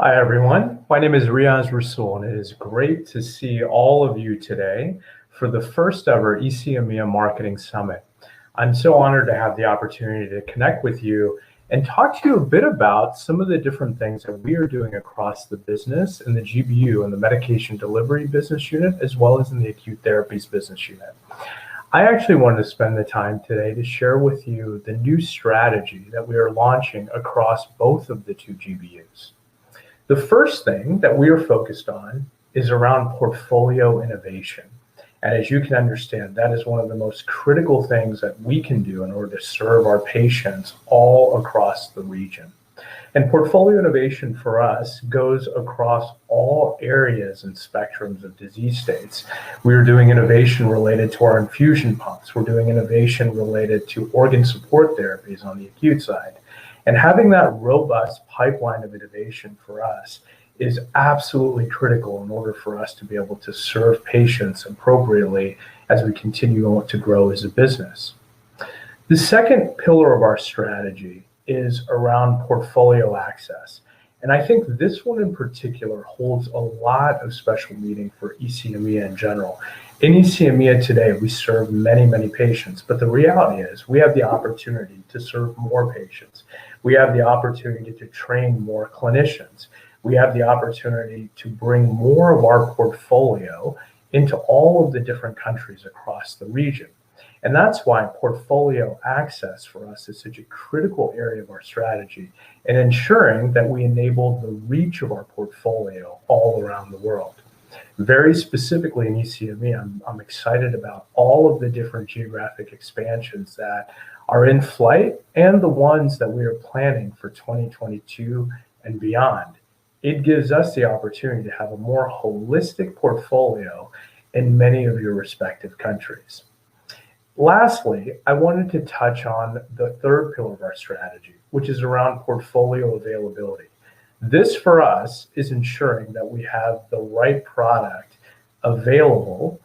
Hi, everyone. My name is Riaz Rasul, and it is great to see all of you today for the first ever ECEMEA Marketing Summit. I'm so honored to have the opportunity to connect with you and talk to you a bit about some of the different things that we are doing across the business in the GBU and the Medication Delivery Business Unit, as well as in the Acute Therapies Business Unit. I actually wanted to spend the time today to share with you the new strategy that we are launching across both of the two GBUs. The first thing that we are focused on is around portfolio innovation. And as you can understand, that is one of the most critical things that we can do in order to serve our patients all across the region. And portfolio innovation for us goes across all areas and spectrums of disease states. We are doing innovation related to our infusion pumps. We're doing innovation related to organ support therapies on the acute side. And having that robust pipeline of innovation for us is absolutely critical in order for us to be able to serve patients appropriately as we continue to grow as a business. The second pillar of our strategy is around portfolio access. And I think this one in particular holds a lot of special meaning for ECEMEA in general. In ECEMEA today, we serve many, many patients, but the reality is we have the opportunity to serve more patients. We have the opportunity to train more clinicians. We have the opportunity to bring more of our portfolio into all of the different countries across the region. And that's why portfolio access for us is such a critical area of our strategy and ensuring that we enable the reach of our portfolio all around the world. Very specifically in ECEMEA, I'm excited about all of the different geographic expansions that are in flight and the ones that we are planning for 2022 and beyond. It gives us the opportunity to have a more holistic portfolio in many of your respective countries. Lastly, I wanted to touch on the third pillar of our strategy, which is around portfolio availability. This for us is ensuring that we have the right product available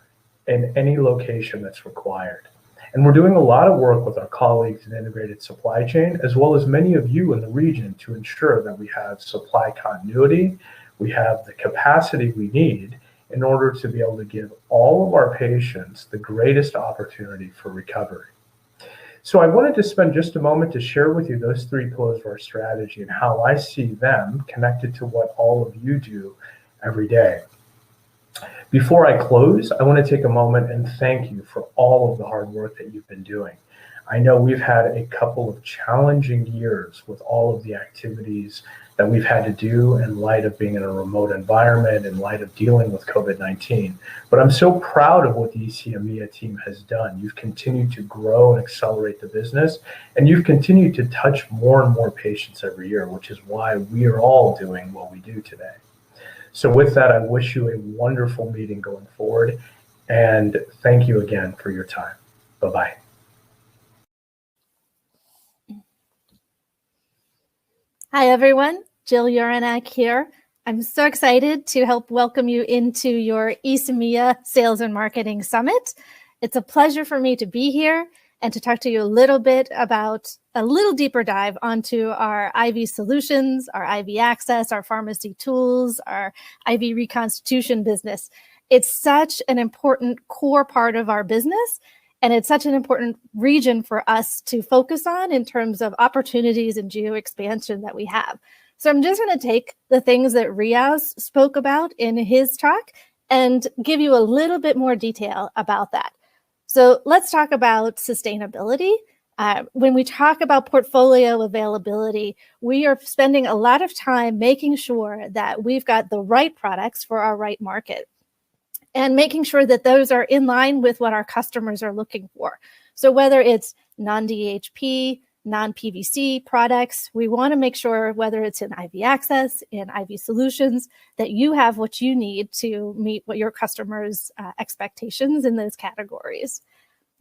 in any location that's required. And we're doing a lot of work with our colleagues in integrated supply chain, as well as many of you in the region, to ensure that we have supply continuity, we have the capacity we need in order to be able to give all of our patients the greatest opportunity for recovery. So I wanted to spend just a moment to share with you those three pillars of our strategy and how I see them connected to what all of you do every day. Before I close, I want to take a moment and thank you for all of the hard work that you've been doing. I know we've had a couple of challenging years with all of the activities that we've had to do in light of being in a remote environment, in light of dealing with COVID-19. But I'm so proud of what the ECEMEA team has done. You've continued to grow and accelerate the business, and you've continued to touch more and more patients every year, which is why we are all doing what we do today. So with that, I wish you a wonderful meeting going forward, and thank you again for your time. Bye-bye. Hi, everyone. Jill Uranak here. I'm so excited to help welcome you into your ECEMEA Sales and Marketing Summit. It's a pleasure for me to be here and to talk to you a little bit about a little deeper dive onto our IV solutions, our IV access, our pharmacy tools, our IV reconstitution business. It's such an important core part of our business, and it's such an important region for us to focus on in terms of opportunities and geo expansion that we have. So I'm just going to take the things that Riaz spoke about in his talk and give you a little bit more detail about that. So let's talk about sustainability. When we talk about portfolio availability, we are spending a lot of time making sure that we've got the right products for our right market and making sure that those are in line with what our customers are looking for. So whether it's non-DHP, non-PVC products, we want to make sure, whether it's in IV access, in IV solutions, that you have what you need to meet what your customers' expectations in those categories.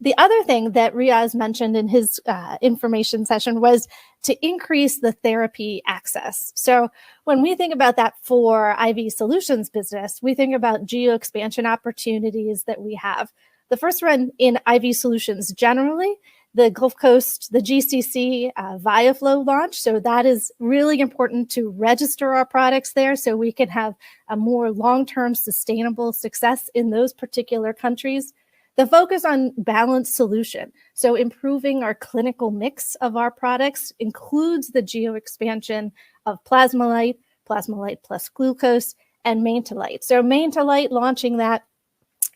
The other thing that Riaz mentioned in his information session was to increase the therapy access. So when we think about that for IV solutions business, we think about geo expansion opportunities that we have. The first one in IV solutions generally, the Gulf Coast, the GCC ViaFlow launch. So that is really important to register our products there so we can have a more long-term sustainable success in those particular countries. The focus on balanced solution, so improving our clinical mix of our products, includes the geo expansion of Plasma-Lyte plus glucose, and Main-to-Lyte. So Main-to-Lyte, launching that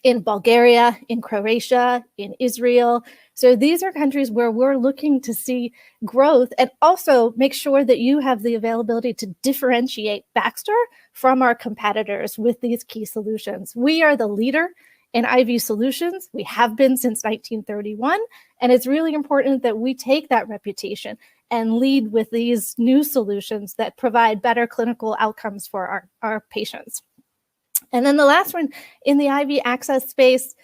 in Bulgaria, in Croatia, in Israel. So these are countries where we're looking to see growth and also make sure that you have the availability to differentiate Baxter from our competitors with these key solutions. We are the leader in IV solutions. We have been since 1931, and it's really important that we take that reputation and lead with these new solutions that provide better clinical outcomes for our patients. And then the last one, in the IV access space,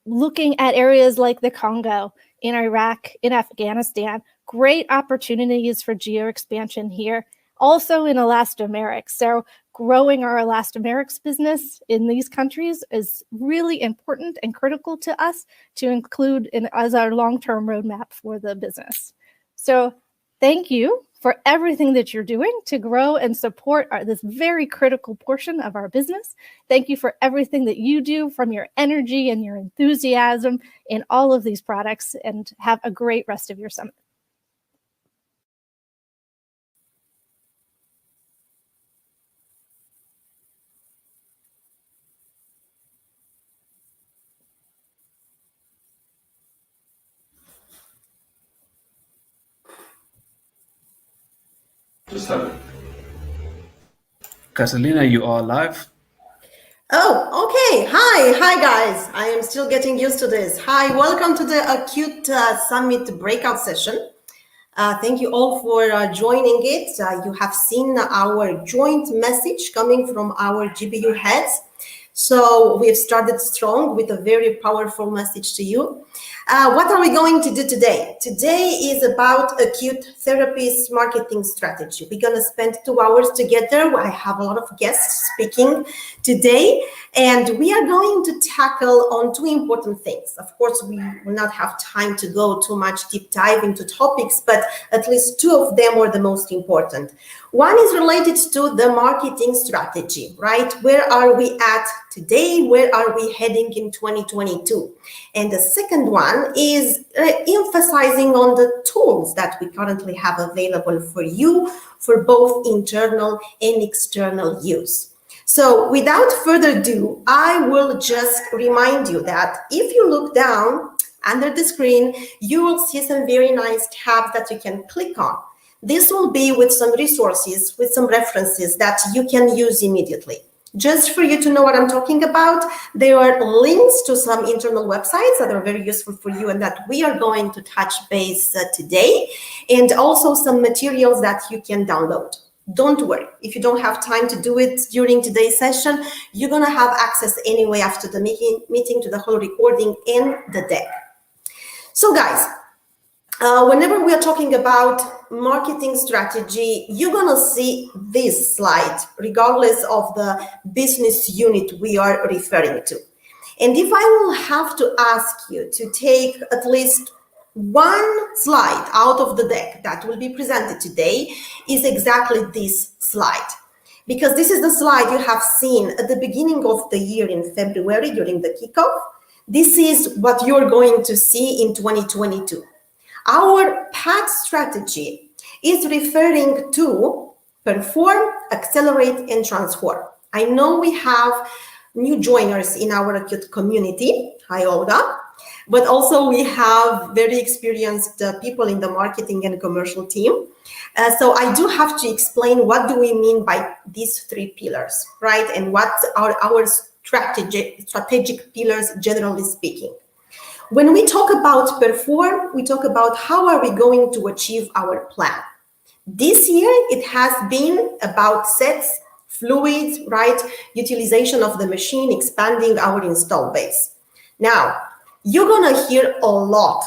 looking at areas like the Congo, in Iraq, in Afghanistan, great opportunities for geo expansion here. Also in elastomerics. So growing our elastomerics business in these countries is really important and critical to us to include as our long-term roadmap for the business. So thank you for everything that you're doing to grow and support this very critical portion of our business. Thank you for everything that you do, from your energy and your enthusiasm in all of these products, and have a great rest of your summit. Catalina, you are live. Oh, okay. Hi guys. I am still getting used to this. Hi, welcome to the Acute Summit breakout session. Thank you all for joining it. You have seen our joint message coming from our GBU heads. So we've started strong with a very powerful message to you. What are we going to do today? Today is about Acute Therapies marketing strategy. We're going to spend 2 hours together. I have a lot of guests speaking today, and we are going to tackle on 2 important things. Of course, we will not have time to go too much deep dive into topics, but at least 2 of them are the most important. One is related to the marketing strategy, right? Where are we at today? Where are we heading in 2022? And the second one is emphasizing on the tools that we currently have available for you for both internal and external use. So without further ado, I will just remind you that if you look down under the screen, you will see some very nice tabs that you can click on. This will be with some resources, with some references that you can use immediately. Just for you to know what I'm talking about, there are links to some internal websites that are very useful for you and that we are going to touch base today, and also some materials that you can download. Don't worry, if you don't have time to do it during today's session, you're going to have access anyway after the meeting to the whole recording and the deck. So guys, whenever we are talking about marketing strategy, you're going to see this slide, regardless of the business unit we are referring to. And if I will have to ask you to take at least one slide out of the deck that will be presented today, is exactly this slide. Because this is the slide you have seen at the beginning of the year in February during the kickoff. This is what you're going to see in 2022. Our path strategy is referring to perform, accelerate, and transform. I know we have new joiners in our acute community. Hi, Olga. But also we have very experienced people in the marketing and commercial team. So I do have to explain what do we mean by these 3 pillars, right? And what are our strategic pillars, generally speaking. When we talk about perform, we talk about how are we going to achieve our plan. This year, it has been about sets, fluids, right? Utilization of the machine, expanding our install base. Now, you're going to hear a lot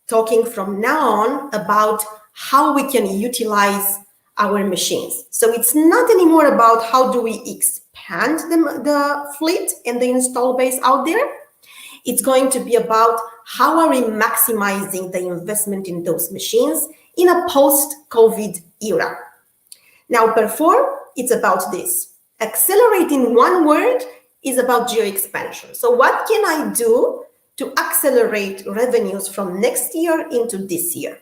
talking from now on about how we can utilize our machines. So it's not anymore about how do we expand the fleet and the install base out there. It's going to be about how are we maximizing the investment in those machines in a post-COVID era. Now, perform, it's about this. Accelerate in one word is about geo expansion. So what can I do to accelerate revenues from next year into this year?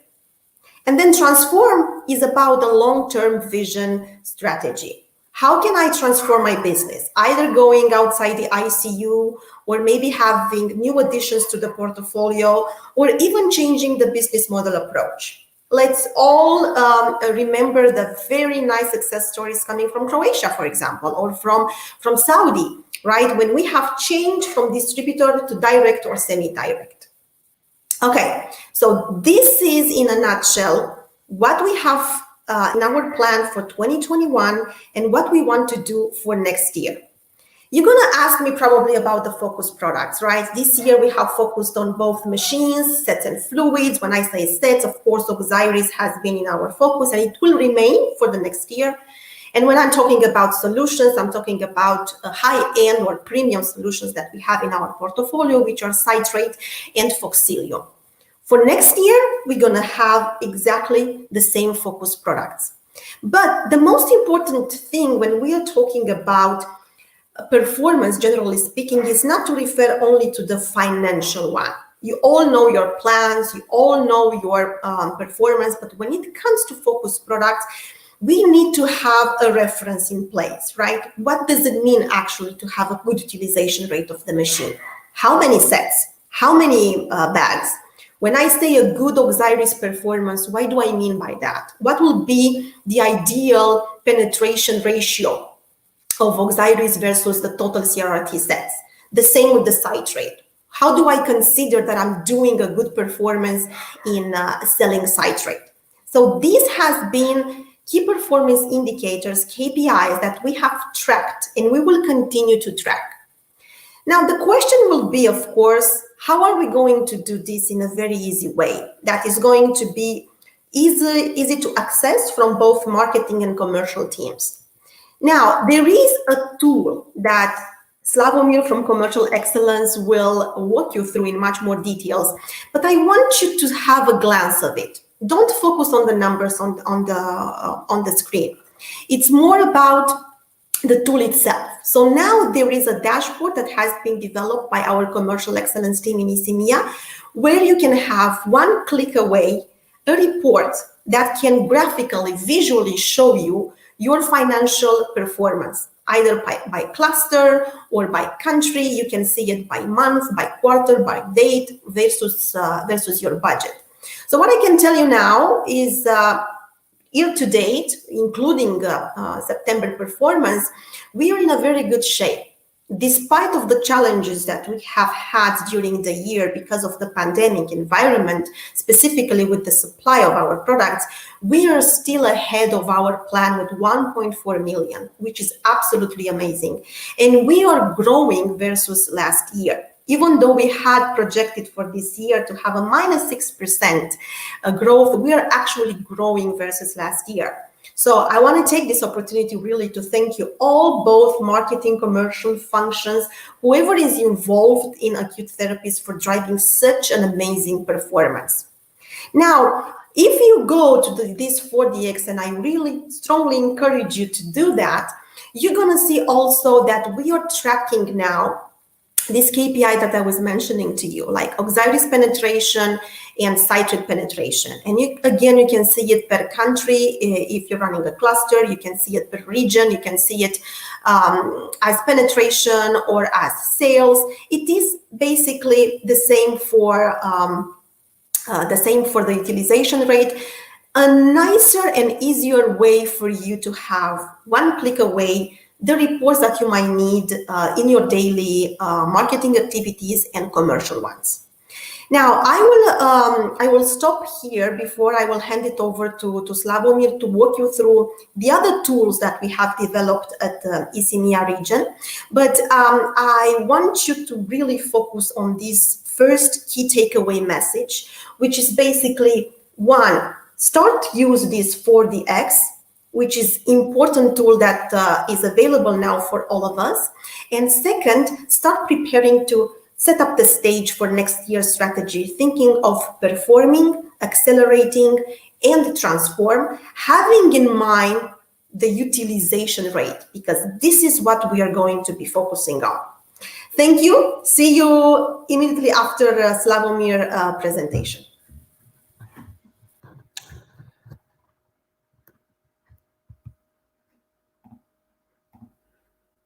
And then transform is about a long-term vision strategy. How can I transform my business? Either going outside the ICU, or maybe having new additions to the portfolio, or even changing the business model approach. Let's all remember the very nice success stories coming from Croatia, for example, or from Saudi, right? When we have changed from distributor to direct or semi-direct. Okay, so this is in a nutshell what we have in our plan for 2021 and what we want to do for next year. You're going to ask me probably about the focus products, right? This year we have focused on both machines, sets and fluids. When I say sets, of course, Auxiliaries has been in our focus and it will remain for the next year. And when I'm talking about solutions, I'm talking about high-end or premium solutions that we have in our portfolio, which are citrate and Foxilio. For next year, we're going to have exactly the same focus products. But the most important thing when we are talking about performance, generally speaking, is not to refer only to the financial one. You all know your plans, you all know your performance, but when it comes to focus products, we need to have a reference in place, right? What does it mean actually to have a good utilization rate of the machine? How many sets? How many bags? When I say a good Auxiliaries performance, what do I mean by that? What will be the ideal penetration ratio of Auxiliaries versus the total CRRT sets? The same with the citrate. How do I consider that I'm doing a good performance in selling citrate? So this has been key performance indicators, KPIs, that we have tracked and we will continue to track. Now, the question will be, of course, how are we going to do this in a very easy way that is going to be easy to access from both marketing and commercial teams? Now, there is a tool that Slavomir from Commercial Excellence will walk you through in much more details, but I want you to have a glance of it. Don't focus on the numbers on the screen. It's more about the tool itself. So now there is a dashboard that has been developed by our Commercial Excellence team in ICMIA, where you can have one click away a report that can graphically, visually show you your financial performance, either by cluster or by country. You can see it by month, by quarter, by date versus your budget. So what I can tell you now is year to date, including September performance, we are in a very good shape. Despite of the challenges that we have had during the year because of the pandemic environment, specifically with the supply of our products, we are still ahead of our plan with 1.4 million, which is absolutely amazing. And we are growing versus last year. Even though we had projected for this year to have a -6% growth, we are actually growing versus last year. So I want to take this opportunity really to thank you all, both marketing, commercial functions, whoever is involved in Acute Therapies, for driving such an amazing performance. Now, if you go to this 4DX, and I really strongly encourage you to do that, you're going to see also that we are tracking now this KPI that I was mentioning to you, like Auxiliaries penetration and citrate penetration. And you can see it per country. If you're running a cluster, you can see it per region. You can see it as penetration or as sales. It is basically the same for the utilization rate. A nicer and easier way for you to have one click away the reports that you might need in your daily marketing activities and commercial ones. Now, I will stop here before I will hand it over to Slavomir to walk you through the other tools that we have developed at the ICMIA region. But I want you to really focus on this first key takeaway message, which is basically, one, start use this 4DX, which is important tool that is available now for all of us. And second, start preparing to set up the stage for next year's strategy, thinking of performing, accelerating, and transform, having in mind the utilization rate, because this is what we are going to be focusing on. Thank you. See you immediately after Slavomir presentation.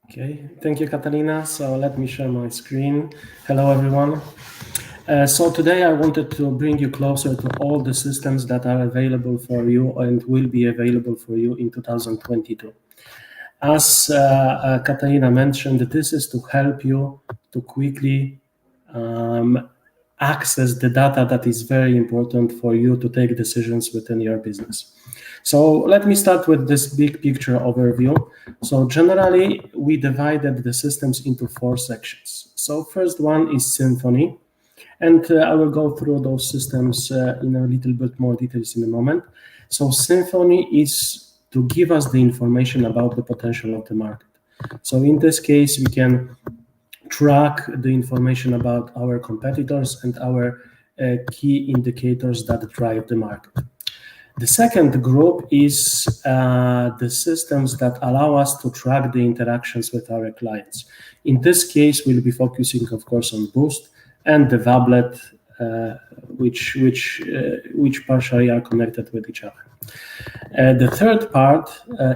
Okay, thank you, Catalina. So let me share my screen. Hello, everyone. So today I wanted to bring you closer to all the systems that are available for you and will be available for you in 2022. As Catalina mentioned, this is to help you to quickly access the data that is very important for you to take decisions within your business. So let me start with this big picture overview. So generally, we divided the systems into 4 sections. So first one is Symphony, and I will go through those systems in a little bit more details in a moment. So Symphony is to give us the information about the potential of the market. So in this case, we can track the information about our competitors and our key indicators that drive the market. The second group is the systems that allow us to track the interactions with our clients. In this case, we'll be focusing, of course, on Boost and the Vablet, which partially are connected with each other. The third part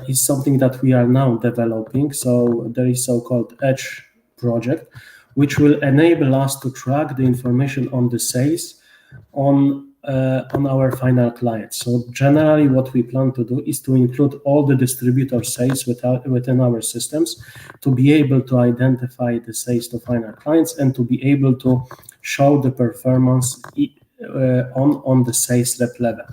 is something that we are now developing. So there is so-called Edge project, which will enable us to track the information on the sales on our final clients. So generally what we plan to do is to include all the distributor sales within our systems to be able to identify the sales to final clients and to be able to show the performance on the sales rep level.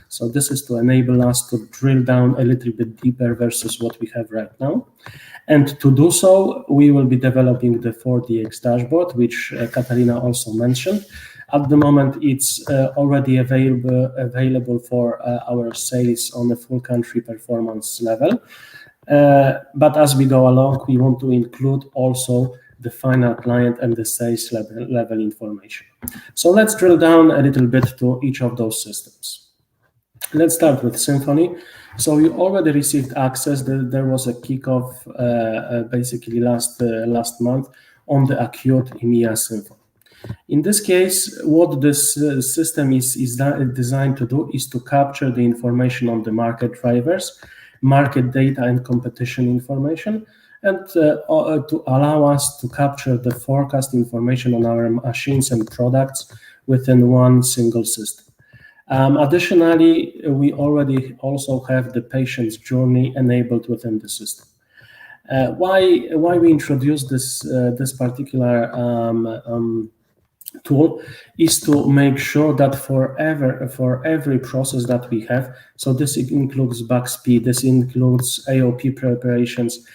So this is to enable us to drill down a little bit deeper versus what we have right now. And to do so, we will be developing the 4DX dashboard, which Catalina also mentioned. At the moment, it's already available for our sales on a full country performance level. But as we go along, we want to include also the final client and the sales level information. So let's drill down a little bit to each of those systems. Let's start with Symphony. So you already received access. There was a kickoff basically last month on the Acute EMEA Symphony. In this case, what this system is designed to do is to capture the information on the market drivers, market data and competition information, and to allow us to capture the forecast information on our machines and products within one single system. Additionally, we already also have the patient's journey enabled within the system. Why we introduced this particular tool is to make sure that for every process that we have, so this includes back speed, this includes AOP preparations,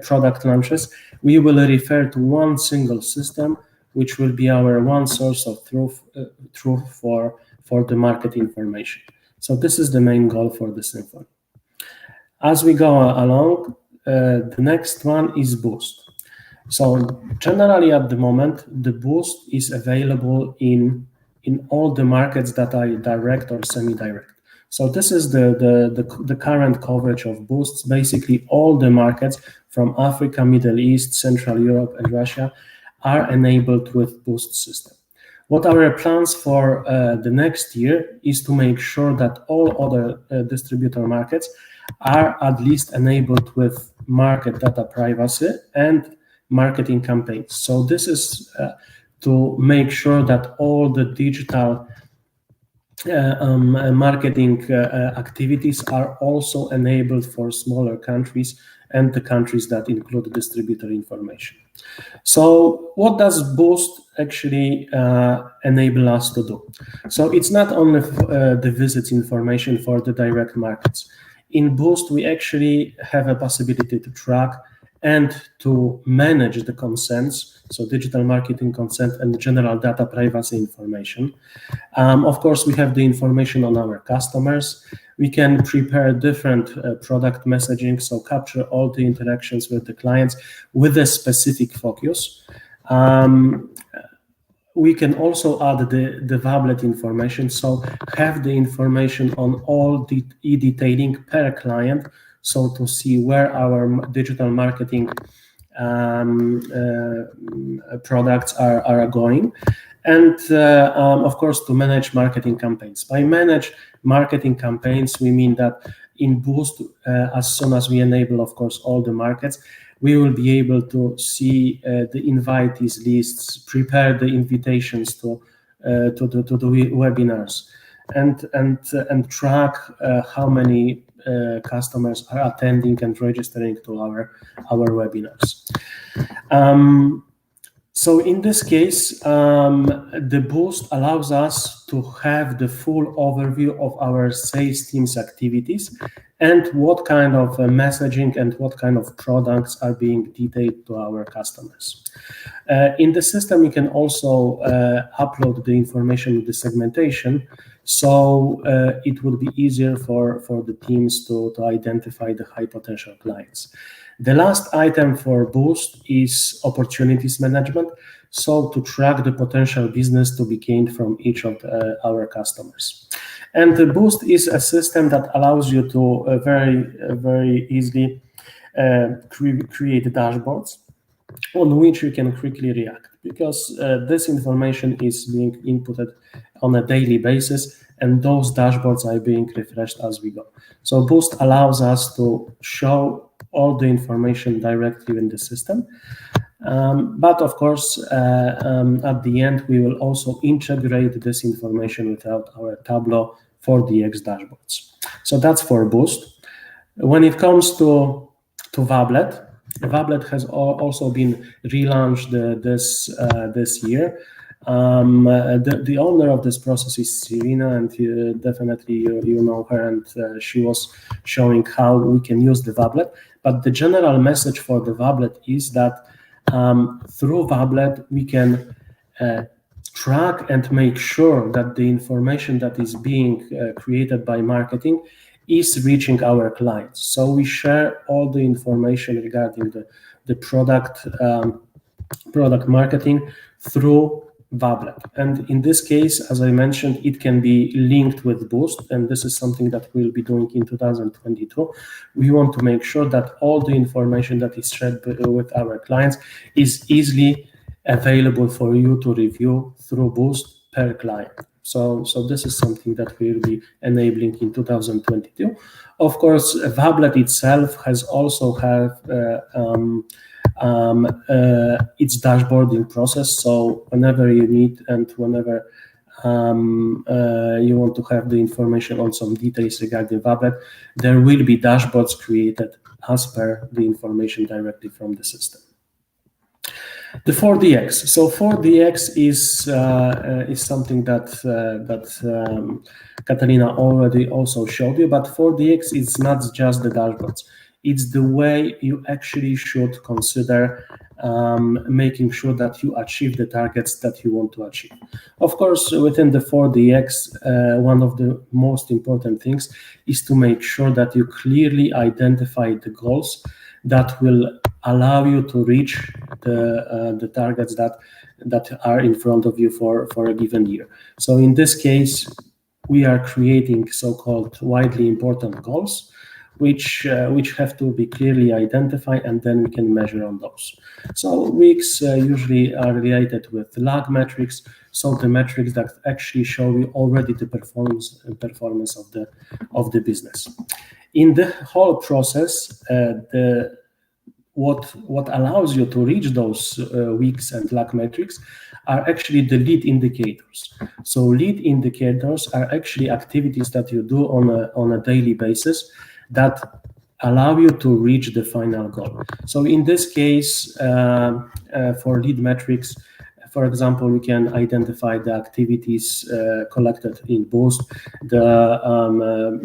product launches, we will refer to one single system, which will be our one source of truth for the market information. So this is the main goal for the Symphony. As we go along, the next one is Boost. So generally at the moment, the Boost is available in all the markets that are direct or semi-direct. So this is the current coverage of Boosts. Basically all the markets from Africa, Middle East, Central Europe, and Russia are enabled with Boost system. What our plans for the next year is to make sure that all other distributor markets are at least enabled with market data privacy and marketing campaigns. So this is to make sure that all the digital marketing activities are also enabled for smaller countries and the countries that include distributor information. So what does Boost actually enable us to do? So it's not only the visits information for the direct markets. In Boost, we actually have a possibility to track and to manage the consents, so digital marketing consent and general data privacy information. Of course, we have the information on our customers. We can prepare different product messaging, so capture all the interactions with the clients with a specific focus. we can also add the Vablet information, so have the information on all the e-detailing per client, so to see where our digital marketing products are going, and of course to manage marketing campaigns. By manage marketing campaigns, we mean that in Boost, as soon as we enable, of course, all the markets, we will be able to see the invitees lists, prepare the invitations to the webinars, and track how many customers are attending and registering to our webinars. So in this case, the Boost allows us to have the full overview of our sales team's activities and what kind of messaging and what kind of products are being detailed to our customers. In the system, you can also upload the information with the segmentation, so it will be easier for the teams to identify the high potential clients. The last item for Boost is opportunities management, so to track the potential business to be gained from each of our customers. And the Boost is a system that allows you to very easily create dashboards on which you can quickly react, because this information is being inputted on a daily basis, and those dashboards are being refreshed as we go. So Boost allows us to show all the information directly in the system. But of course, at the end, we will also integrate this information with our Tableau 4DX dashboards. So that's for Boost. When it comes to Vablet, Vablet has also been relaunched this year. The owner of this process is Serena, and definitely you know her, and she was showing how we can use the Vablet. But the general message for the Vablet is that through Vablet we can track and make sure that the information that is being created by marketing is reaching our clients. So we share all the information regarding the product marketing through Vablet. And in this case, as I mentioned, it can be linked with Boost, and this is something that we'll be doing in 2022. We want to make sure that all the information that is shared with our clients is easily available for you to review through Boost per client. So this is something that we'll be enabling in 2022. Of course, Vablet itself has also its dashboarding process. So whenever you need and whenever you want to have the information on some details regarding Vablet, there will be dashboards created as per the information directly from the system. The 4DX. So 4DX is something that Catalina already also showed you, but 4DX is not just the dashboards. It's the way you actually should consider making sure that you achieve the targets that you want to achieve. Of course, within the 4DX, one of the most important things is to make sure that you clearly identify the goals that will allow you to reach the targets that are in front of you for a given year. So in this case, we are creating so-called widely important goals, which have to be clearly identified, and then we can measure on those. So weeks usually are related with lag metrics, so the metrics that actually show you already the performance of the business. In the whole process, what allows you to reach those weeks and lag metrics are actually the lead indicators. So lead indicators are actually activities that you do on a daily basis that allow you to reach the final goal. So in this case, for lead metrics, for example, we can identify the activities collected in Boost, the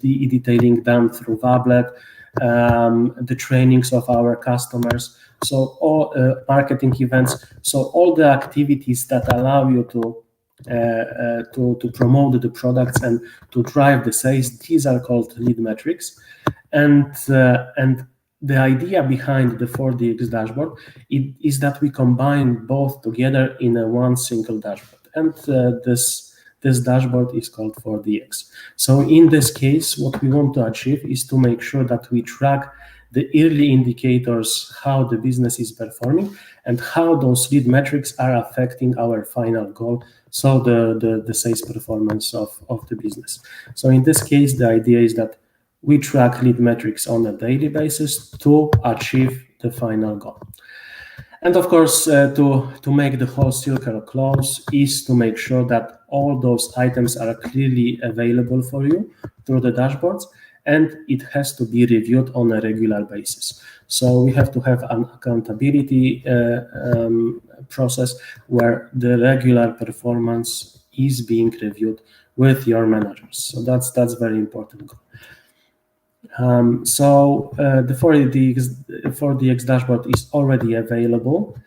e-detailing done through Vablet, the trainings of our customers, so all marketing events, so all the activities that allow you to promote the products and to drive the sales. These are called lead metrics, and the idea behind the 4DX dashboard is that we combine both together in one single dashboard, and this dashboard is called 4DX. So in this case, what we want to achieve is to make sure that we track the early indicators, how the business is performing, and how those lead metrics are affecting our final goal, so the sales performance of the business. So in this case, the idea is that we track lead metrics on a daily basis to achieve the final goal. And of course, to make the whole circle close is to make sure that all those items are clearly available for you through the dashboards, and it has to be reviewed on a regular basis. So we have to have an accountability process where the regular performance is being reviewed with your managers. So that's very important. The 4DX dashboard is already available.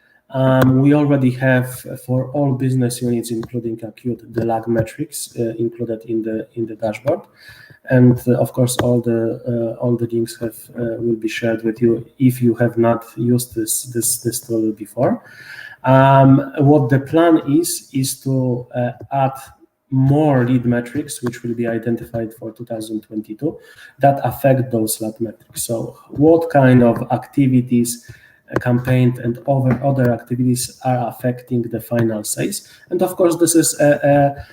We already have for all business units, including Acute, the lag metrics included in the dashboard, and of course all the links will be shared with you if you have not used this tool before. What the plan is to add more lead metrics, which will be identified for 2022, that affect those lag metrics. So what kind of activities, campaign and other activities are affecting the final sales? And of course, this is a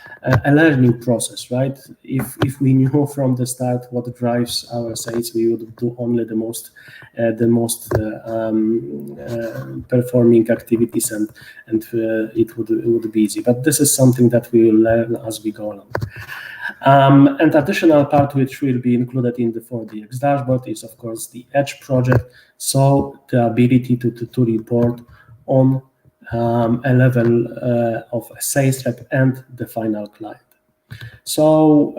learning process, right? If we knew from the start what drives our sales, we would do only the most performing activities, and it would be easy. But this is something that we will learn as we go along. And additional part which will be included in the 4DX dashboard is, of course, the Edge project. So the ability to report on a level of a sales rep and the final client. So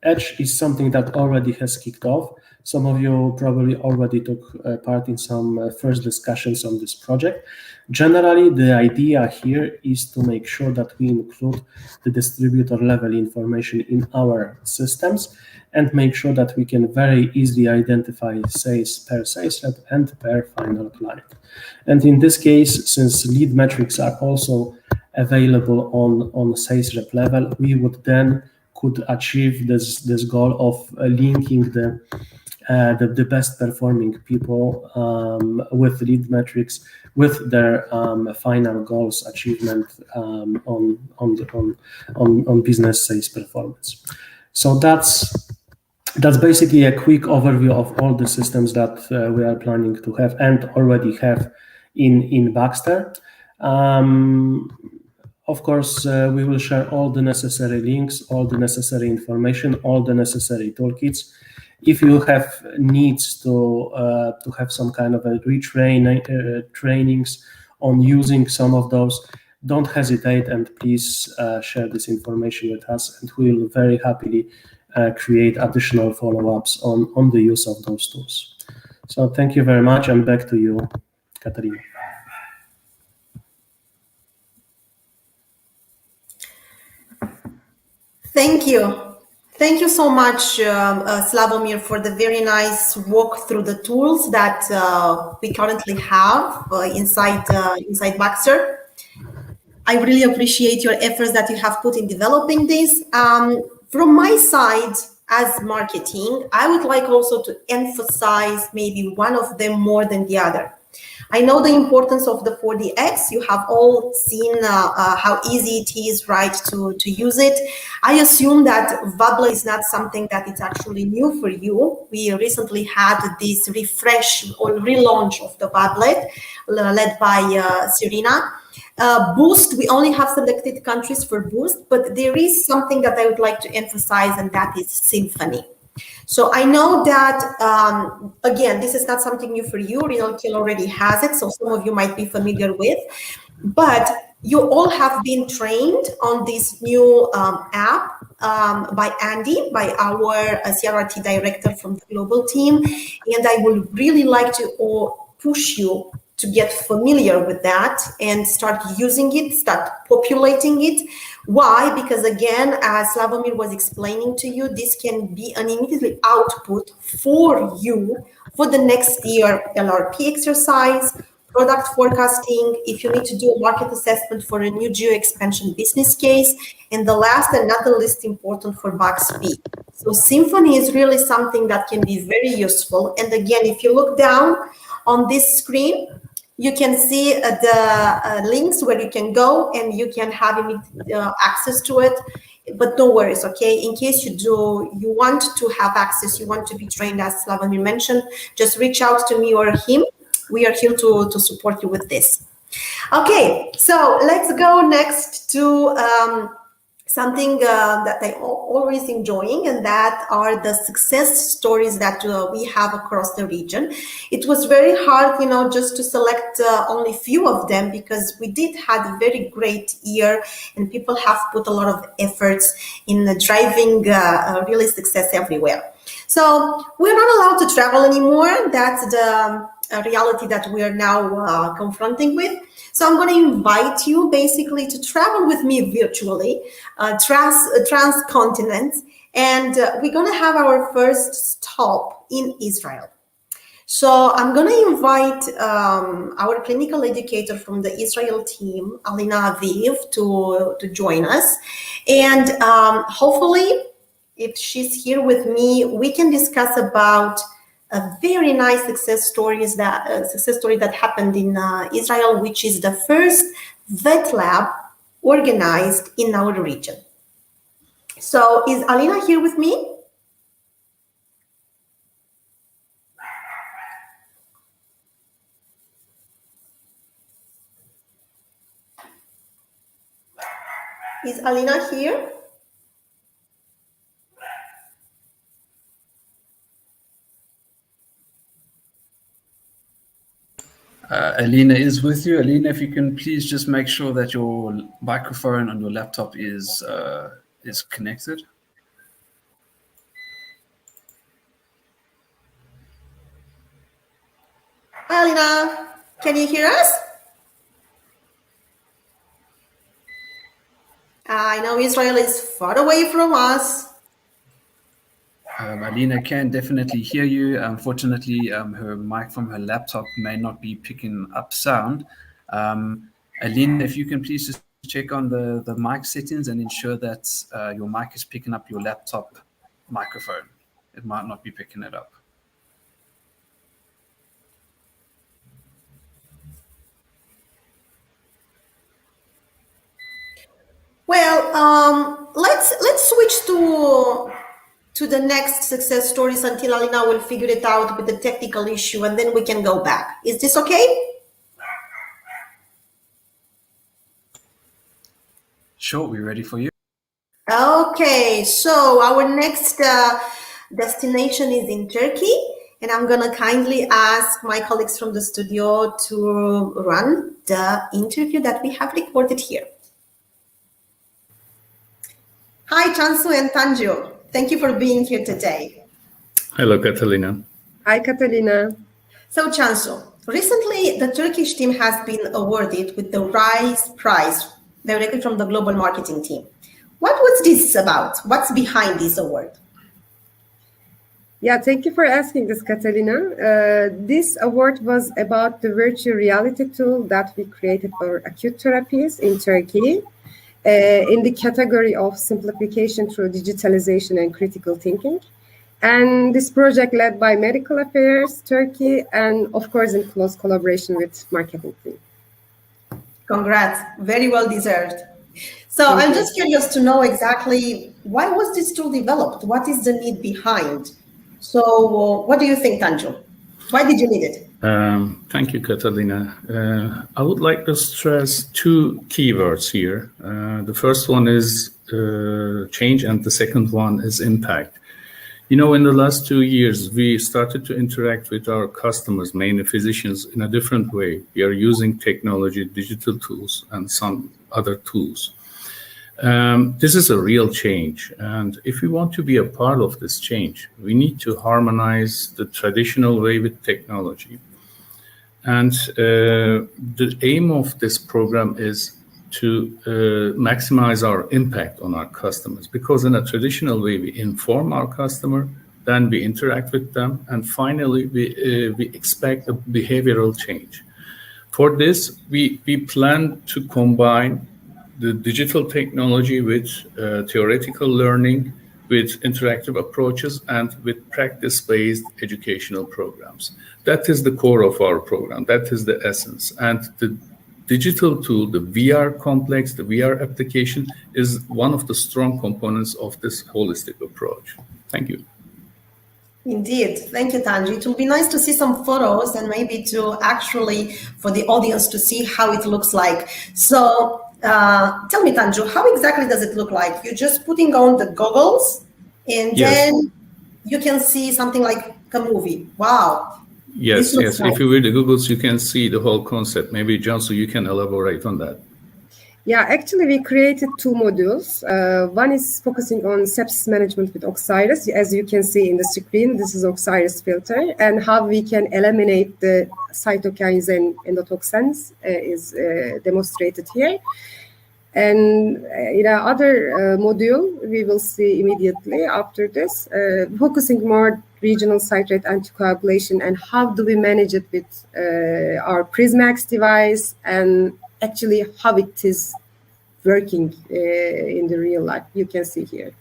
Edge is something that already has kicked off. Some of you probably already took part in some first discussions on this project. Generally, the idea here is to make sure that we include the distributor level information in our systems and make sure that we can very easily identify sales per sales rep and per final client. And in this case, since lead metrics are also available on sales rep level, we would then could achieve this goal of linking the best performing people with lead metrics with their final goals achievement on business sales performance. So that's basically a quick overview of all the systems that we are planning to have and already have in Baxter. Of course, we will share all the necessary links, all the necessary information, all the necessary toolkits. If you have needs to have some kind of a trainings on using some of those, don't hesitate and please share this information with us, and we will very happily create additional follow-ups on the use of those tools. So thank you very much, and back to you, Katarina. Thank you. Thank you so much, Slavomir, for the very nice walk through the tools that we currently have inside Baxter. I really appreciate your efforts that you have put in developing this. From my side, as marketing, I would like also to emphasize maybe one of them more than the other. I know the importance of the 4DX. You have all seen how easy it is, right, to use it. I assume that Vabla is not something that is actually new for you. We recently had this refresh or relaunch of the Vablet led by Serena. Boost, we only have selected countries for Boost, but there is something that I would like to emphasize, and that is Symphony. So I know that, again, this is not something new for you. Renal already has it, so some of you might be familiar with. But you all have been trained on this new app by Andy, by our CRRT director from the global team. And I would really like to push you to get familiar with that and start using it, start populating it. Why? Because again, as Slavomir was explaining to you, this can be an immediate output for you for the next year LRP exercise, product forecasting, if you need to do a market assessment for a new geo expansion business case, and the last and not the least important for Bugsby. So Symphony is really something that can be very useful. And again, if you look down on this screen, you can see the links where you can go and you can have access to it. But no worries, okay? In case you want to have access, you want to be trained, as Slavomir mentioned, just reach out to me or him. We are here to support you with this. Okay, so let's go next to something that I'm always enjoying, and that are the success stories that we have across the region. It was very hard, just to select only few of them, because we did have a very great year and people have put a lot of efforts in driving really success everywhere. So we're not allowed to travel anymore. That's the reality that we are now confronting with. So I'm going to invite you basically to travel with me virtually, transcontinent, and we're going to have our first stop in Israel. So I'm going to invite our clinical educator from the Israel team, Alina Aviv, to join us. And hopefully, if she's here with me, we can discuss about a very nice success story that happened in Israel, which is the first vet lab organized in our region. So is Alina here with me? Is Alina here? Alina is with you. Alina, if you can please just make sure that your microphone on your laptop is connected. Hi, Alina. Can you hear us? I know Israel is far away from us. Alina can definitely hear you. Unfortunately, her mic from her laptop may not be picking up sound. Alina, if you can please just check on the mic settings and ensure that your mic is picking up your laptop microphone. It might not be picking it up. Well, let's switch to the next success stories until Alina will figure it out with the technical issue, and then we can go back. Is this okay? Sure, we're ready for you. Okay, so our next destination is in Turkey, and I'm gonna kindly ask my colleagues from the studio to run the interview that we have recorded here. Hi, Cansu and Tanju. Thank you for being here today. Hello, Catalina. Hi, Catalina. So, Cansu, recently the Turkish team has been awarded with the RISE Prize directly from the global marketing team. What was this about? What's behind this award? Yeah, thank you for asking this, Catalina. This award was about the virtual reality tool that we created for Acute Therapies in Turkey. In the category of simplification through digitalization and critical thinking. And this project led by Medical Affairs, Turkey, and of course in close collaboration with marketing team. Congrats, very well deserved. So I'm just curious to know exactly why was this tool developed? What is the need behind? So what do you think, Tanju? Why did you need it? Thank you, Catalina. I would like to stress two keywords here. The first one is change, and the second one is impact. In the last 2 years, we started to interact with our customers, mainly physicians, in a different way. We are using technology, digital tools, and some other tools. This is a real change, and if we want to be a part of this change, we need to harmonize the traditional way with technology. And the aim of this program is to maximize our impact on our customers, because in a traditional way, we inform our customer, then we interact with them, and finally we expect a behavioral change. For this, we plan to combine the digital technology with theoretical learning, with interactive approaches, and with practice-based educational programs. That is the core of our program. That is the essence. And the digital tool, the VR complex, the VR application, is one of the strong components of this holistic approach. Thank you. Indeed. Thank you, Tanji. It will be nice to see some photos and maybe to actually, for the audience to see how it looks like. So tell me, Tanju, how exactly does it look like? You're just putting on the goggles and then you can see something like a movie. Wow. Yes. Nice. If you read the Googles, you can see the whole concept. Maybe, Cansu, you can elaborate on that. Yeah, actually, we created 2 modules. One is focusing on sepsis management with Oxiris. As you can see in the screen, this is Oxiris filter, and how we can eliminate the cytokines and endotoxins is demonstrated here. And in our other module, we will see immediately after this, focusing more regional citrate anticoagulation and how do we manage it with our Prismax device, and actually how it is working in the real life. You can see here.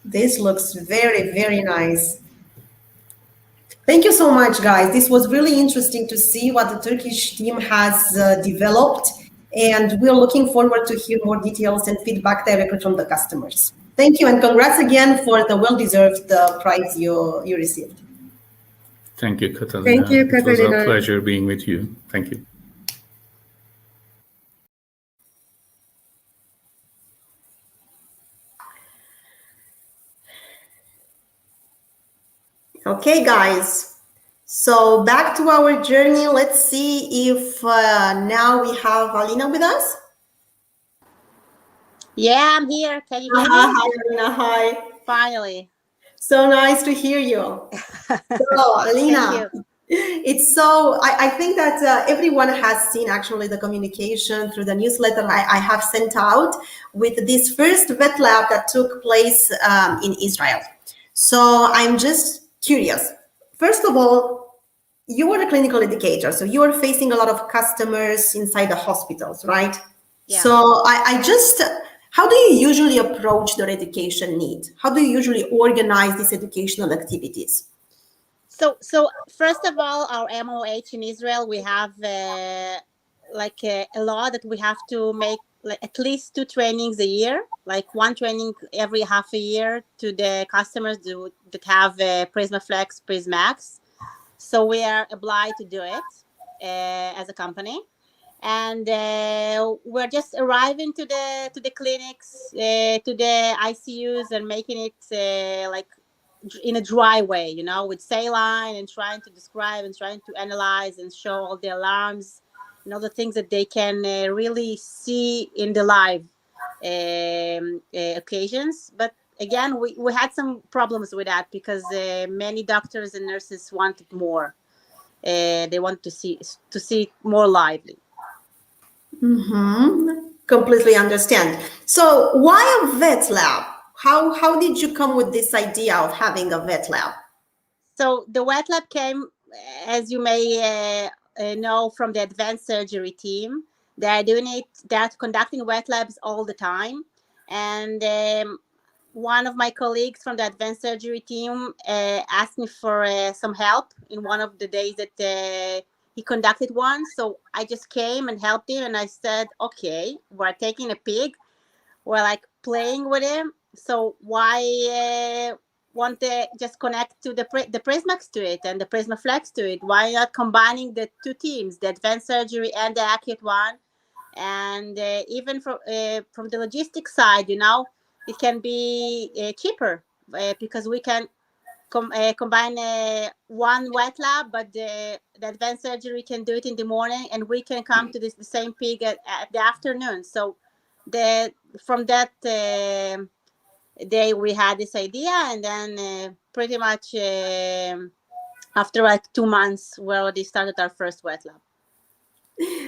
This looks very, very nice. Thank you so much, guys. This was really interesting to see what the Turkish team has developed, and we're looking forward to hear more details and feedback directly from the customers. Thank you, and congrats again for the well-deserved prize you received. Thank you, Catalina. Thank you, Catalina. It was a pleasure being with you. Thank you. Okay, guys. So back to our journey. Let's see if now we have Alina with us. Yeah, I'm here. Can you hear me? Hi, Alina. Hi. Finally. So nice to hear you. So, Alina, it's so, I think that everyone has seen actually the communication through the newsletter I have sent out with this first vet lab that took place in Israel. So I'm just curious. First of all, you are a clinical educator, so you are facing a lot of customers inside the hospitals, right? Yeah. So I just, how do you usually approach their education need? How do you usually organize these educational activities? So first of all, our MOH in Israel, we have a law that we have to make at least 2 trainings a year, like 1 training every half a year to the customers that have Prismaflex, Prismax. So we are obliged to do it as a company. And we're just arriving to the clinics, to the ICUs, and making it like in a dry way, you know, with saline, and trying to describe and trying to analyze and show all the alarms and all the things that they can really see in the live occasions. But again, we had some problems with that because many doctors and nurses wanted more. They want to see it more lively. Mm-hmm. Completely understand. So why a vet lab? How did you come with this idea of having a vet lab? So the wet lab came, as you may know, from the advanced surgery team. They're doing it, they're conducting wet labs all the time. And one of my colleagues from the advanced surgery team asked me for some help in one of the days that he conducted one. So I just came and helped him, and I said, okay, we're taking a pig, we're like playing with him. So why won't they just connect to the Prismax to it and the Prismaflex to it? Why not combining the 2 teams, the advanced surgery and the acute one? And even from the logistics side, you know, it can be cheaper because we can combine one wet lab, but the advanced surgery can do it in the morning, and we can come to the same pig at the afternoon. So from that day we had this idea, and then pretty much after like 2 months we already started our first wet lab.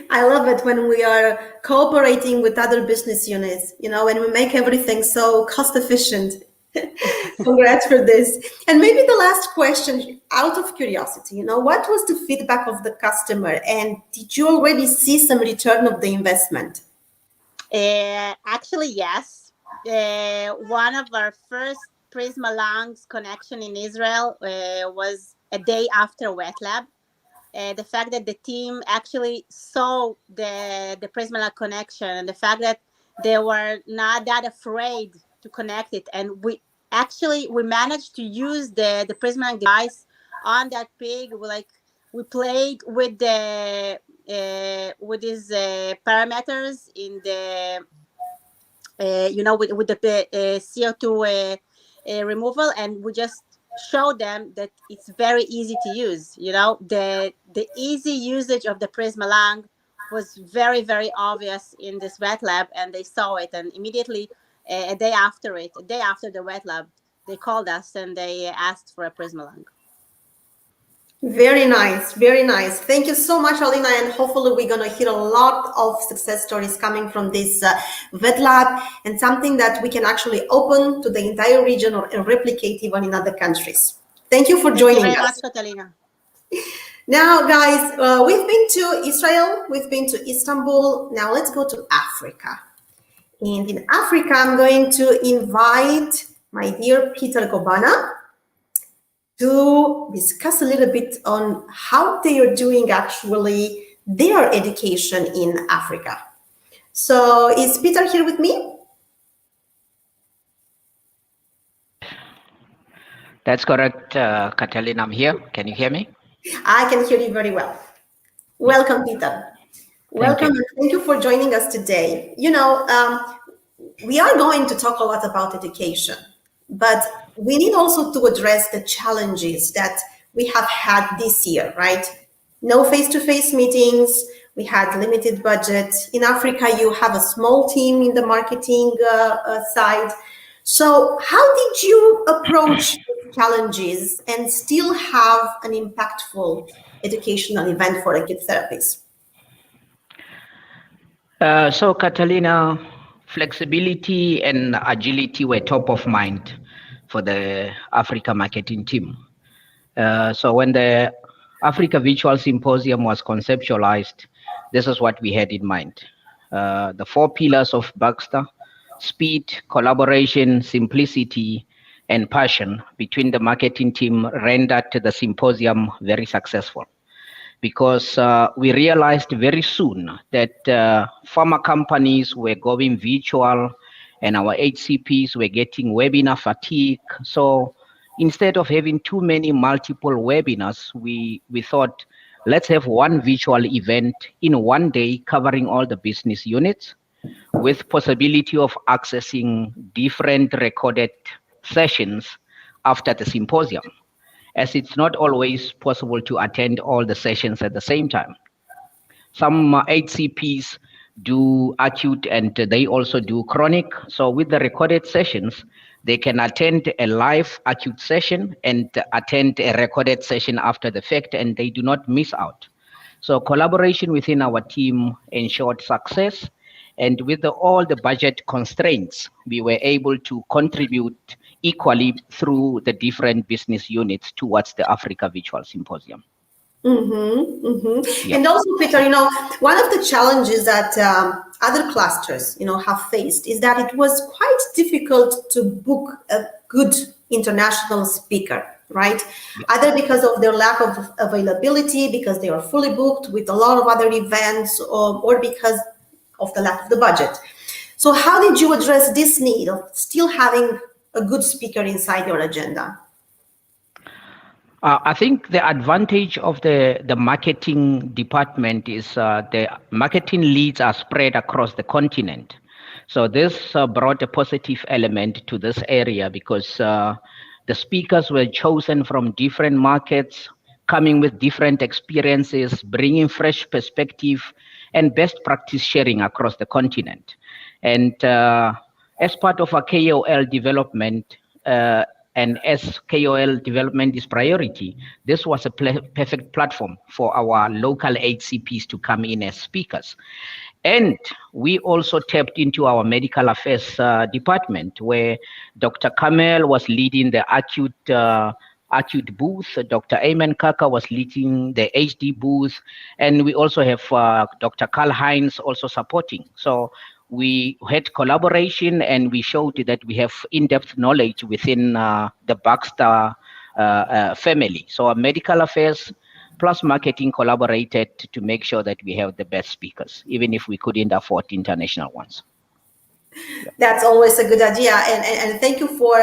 I love it when we are cooperating with other business units, you know, and we make everything so cost efficient. Congrats for this. And maybe the last question, out of curiosity, what was the feedback of the customer, and did you already see some return of the investment? Actually, yes. One of our first Prisma Lungs connection in Israel was a day after wet lab. The fact that the team actually saw the Prisma Lung connection, and the fact that they were not that afraid to connect it, and we managed to use the Prisma Lung device on that pig. We played with the with these parameters in the with the CO2 removal, and we just show them that it's very easy to use. The easy usage of the Prisma Lung was very, very obvious in this wet lab, and they saw it, and immediately a day after the wet lab, they called us and they asked for a Prisma Lung. Very nice, very nice. Thank you so much, Alina, and hopefully we're going to hear a lot of success stories coming from this vet lab, and something that we can actually open to the entire region or replicate even in other countries. Thank you for joining us. Thank you very much, Catalina. Now, guys, we've been to Israel, we've been to Istanbul. Now let's go to Africa. And in Africa, I'm going to invite my dear Peter Gobana to discuss a little bit on how they are doing actually their education in Africa. So is Peter here with me? That's correct, Catalina, I'm here. Can you hear me? I can hear you very well. Welcome, Peter. Welcome, and thank you for joining us today. We are going to talk a lot about education, but we need also to address the challenges that we have had this year, right? No face-to-face meetings, we had limited budget. In Africa, you have a small team in the marketing side. So how did you approach these challenges and still have an impactful educational event for Acute Therapies? So, Catalina, flexibility and agility were top of mind for the Africa marketing team. So when the Africa Virtual Symposium was conceptualized, this is what we had in mind. The 4 pillars of Baxter: speed, collaboration, simplicity, and passion between the marketing team rendered the symposium very successful, because we realized very soon that pharma companies were going virtual and our HCPs were getting webinar fatigue. So instead of having too many multiple webinars, we thought, let's have one virtual event in one day covering all the business units, with possibility of accessing different recorded sessions after the symposium, as it's not always possible to attend all the sessions at the same time. Some HCPs do acute and they also do chronic. So with the recorded sessions, they can attend a live acute session and attend a recorded session after the fact, and they do not miss out. So collaboration within our team ensured success. And with all the budget constraints, we were able to contribute equally through the different business units towards the Africa Virtual Symposium. Yeah. And also, Peter, one of the challenges that other clusters, have faced is that it was quite difficult to book a good international speaker, right? Yeah. Either because of their lack of availability, because they are fully booked with a lot of other events, or because of the lack of the budget. So how did you address this need of still having a good speaker inside your agenda? I think the advantage of the marketing department is the marketing leads are spread across the continent. So this brought a positive element to this area, because the speakers were chosen from different markets, coming with different experiences, bringing fresh perspective and best practice sharing across the continent. And as part of our KOL development, And as KOL development is priority, this was a perfect platform for our local HCPs to come in as speakers. And we also tapped into our medical affairs department, where Dr. Kamel was leading the acute booth. Dr. Ayman Kaka was leading the HD booth. And we also have Dr. Karl Heinz also supporting. So we had collaboration, and we showed that we have in-depth knowledge within the Baxter family. So our medical affairs plus marketing collaborated to make sure that we have the best speakers, even if we couldn't afford international ones. That's always a good idea, and thank you for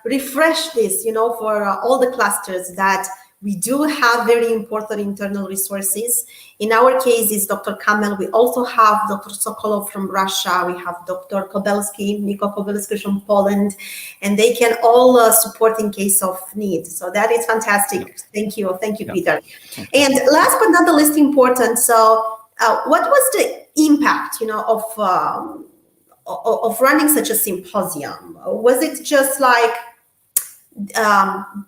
refresh this, for all the clusters, that we do have very important internal resources. In our case, is Dr. Kamel. We also have Dr. Sokolov from Russia. We have Dr. Niko Kobelski from Poland, and they can all support in case of need. So that is fantastic. Thank you, Peter. And last but not the least important, so what was the impact, of running such a symposium? Was it just like,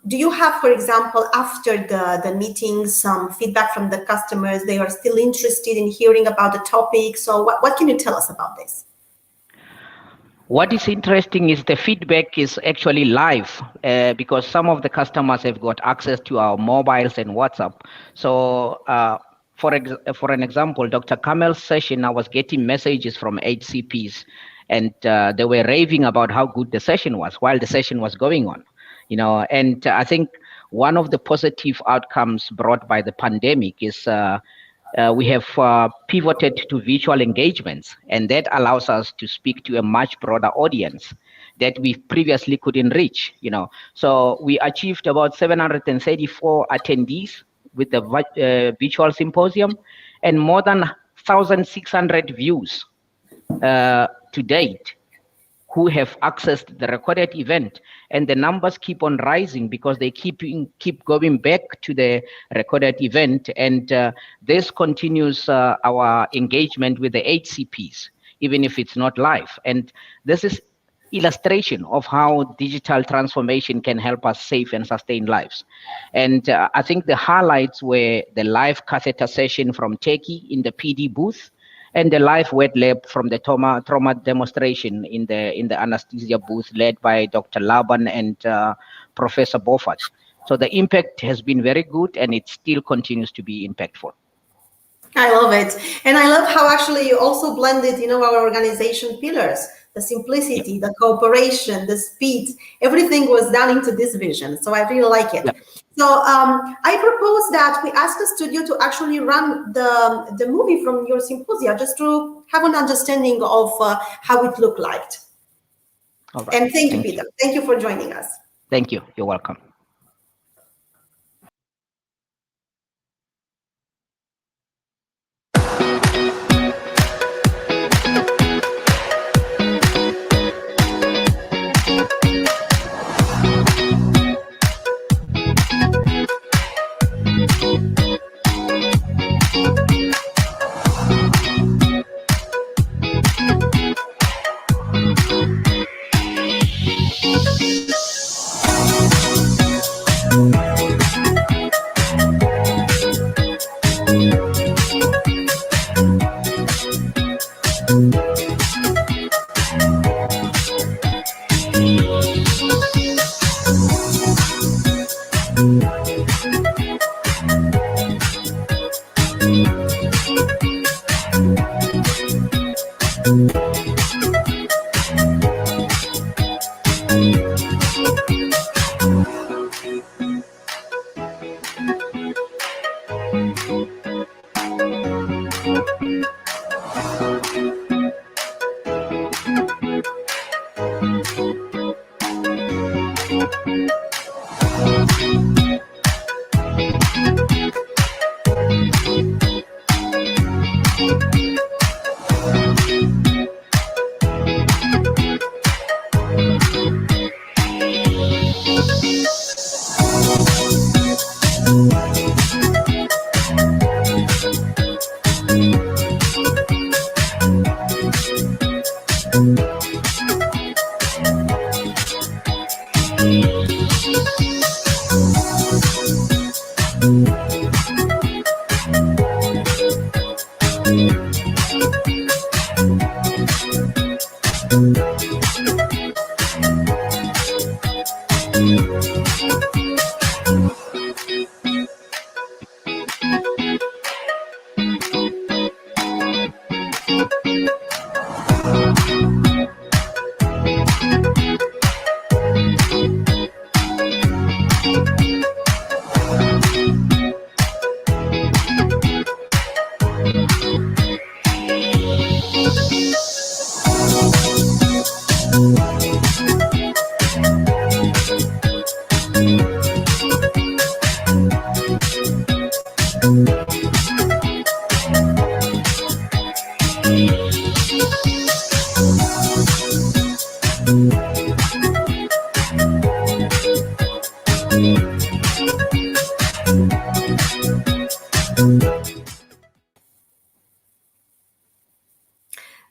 do you have, for example, after the meeting, some feedback from the customers? They are still interested in hearing about the topic. So what can you tell us about this? What is interesting is the feedback is actually live, because some of the customers have got access to our mobiles and WhatsApp. So for an example, Dr. Kamel's session, I was getting messages from HCPs, and they were raving about how good the session was while the session was going on. And I think one of the positive outcomes brought by the pandemic is we have pivoted to virtual engagements, and that allows us to speak to a much broader audience that we previously couldn't reach. So we achieved about 734 attendees with the virtual symposium, and more than 1,600 views to date who have accessed the recorded event, and the numbers keep on rising because they keep going back to the recorded event, and this continues our engagement with the HCPs, even if it's not live. And this is illustration of how digital transformation can help us save and sustain lives. And I think the highlights were the live catheter session from Turkey in the PD booth, and the live wet lab from the trauma demonstration in the anesthesia booth led by Dr. Laban and Professor Boffat. So the impact has been very good, and it still continues to be impactful. I love it. And I love how actually you also blended, our organization pillars, the simplicity, the cooperation, the speed, everything was done into this vision. So I really like it. So I propose that we ask the studio to actually run the movie from your symposia, just to have an understanding of how it looked like. All right. And thank you, Peter. Thank you for joining us. Thank you. You're welcome.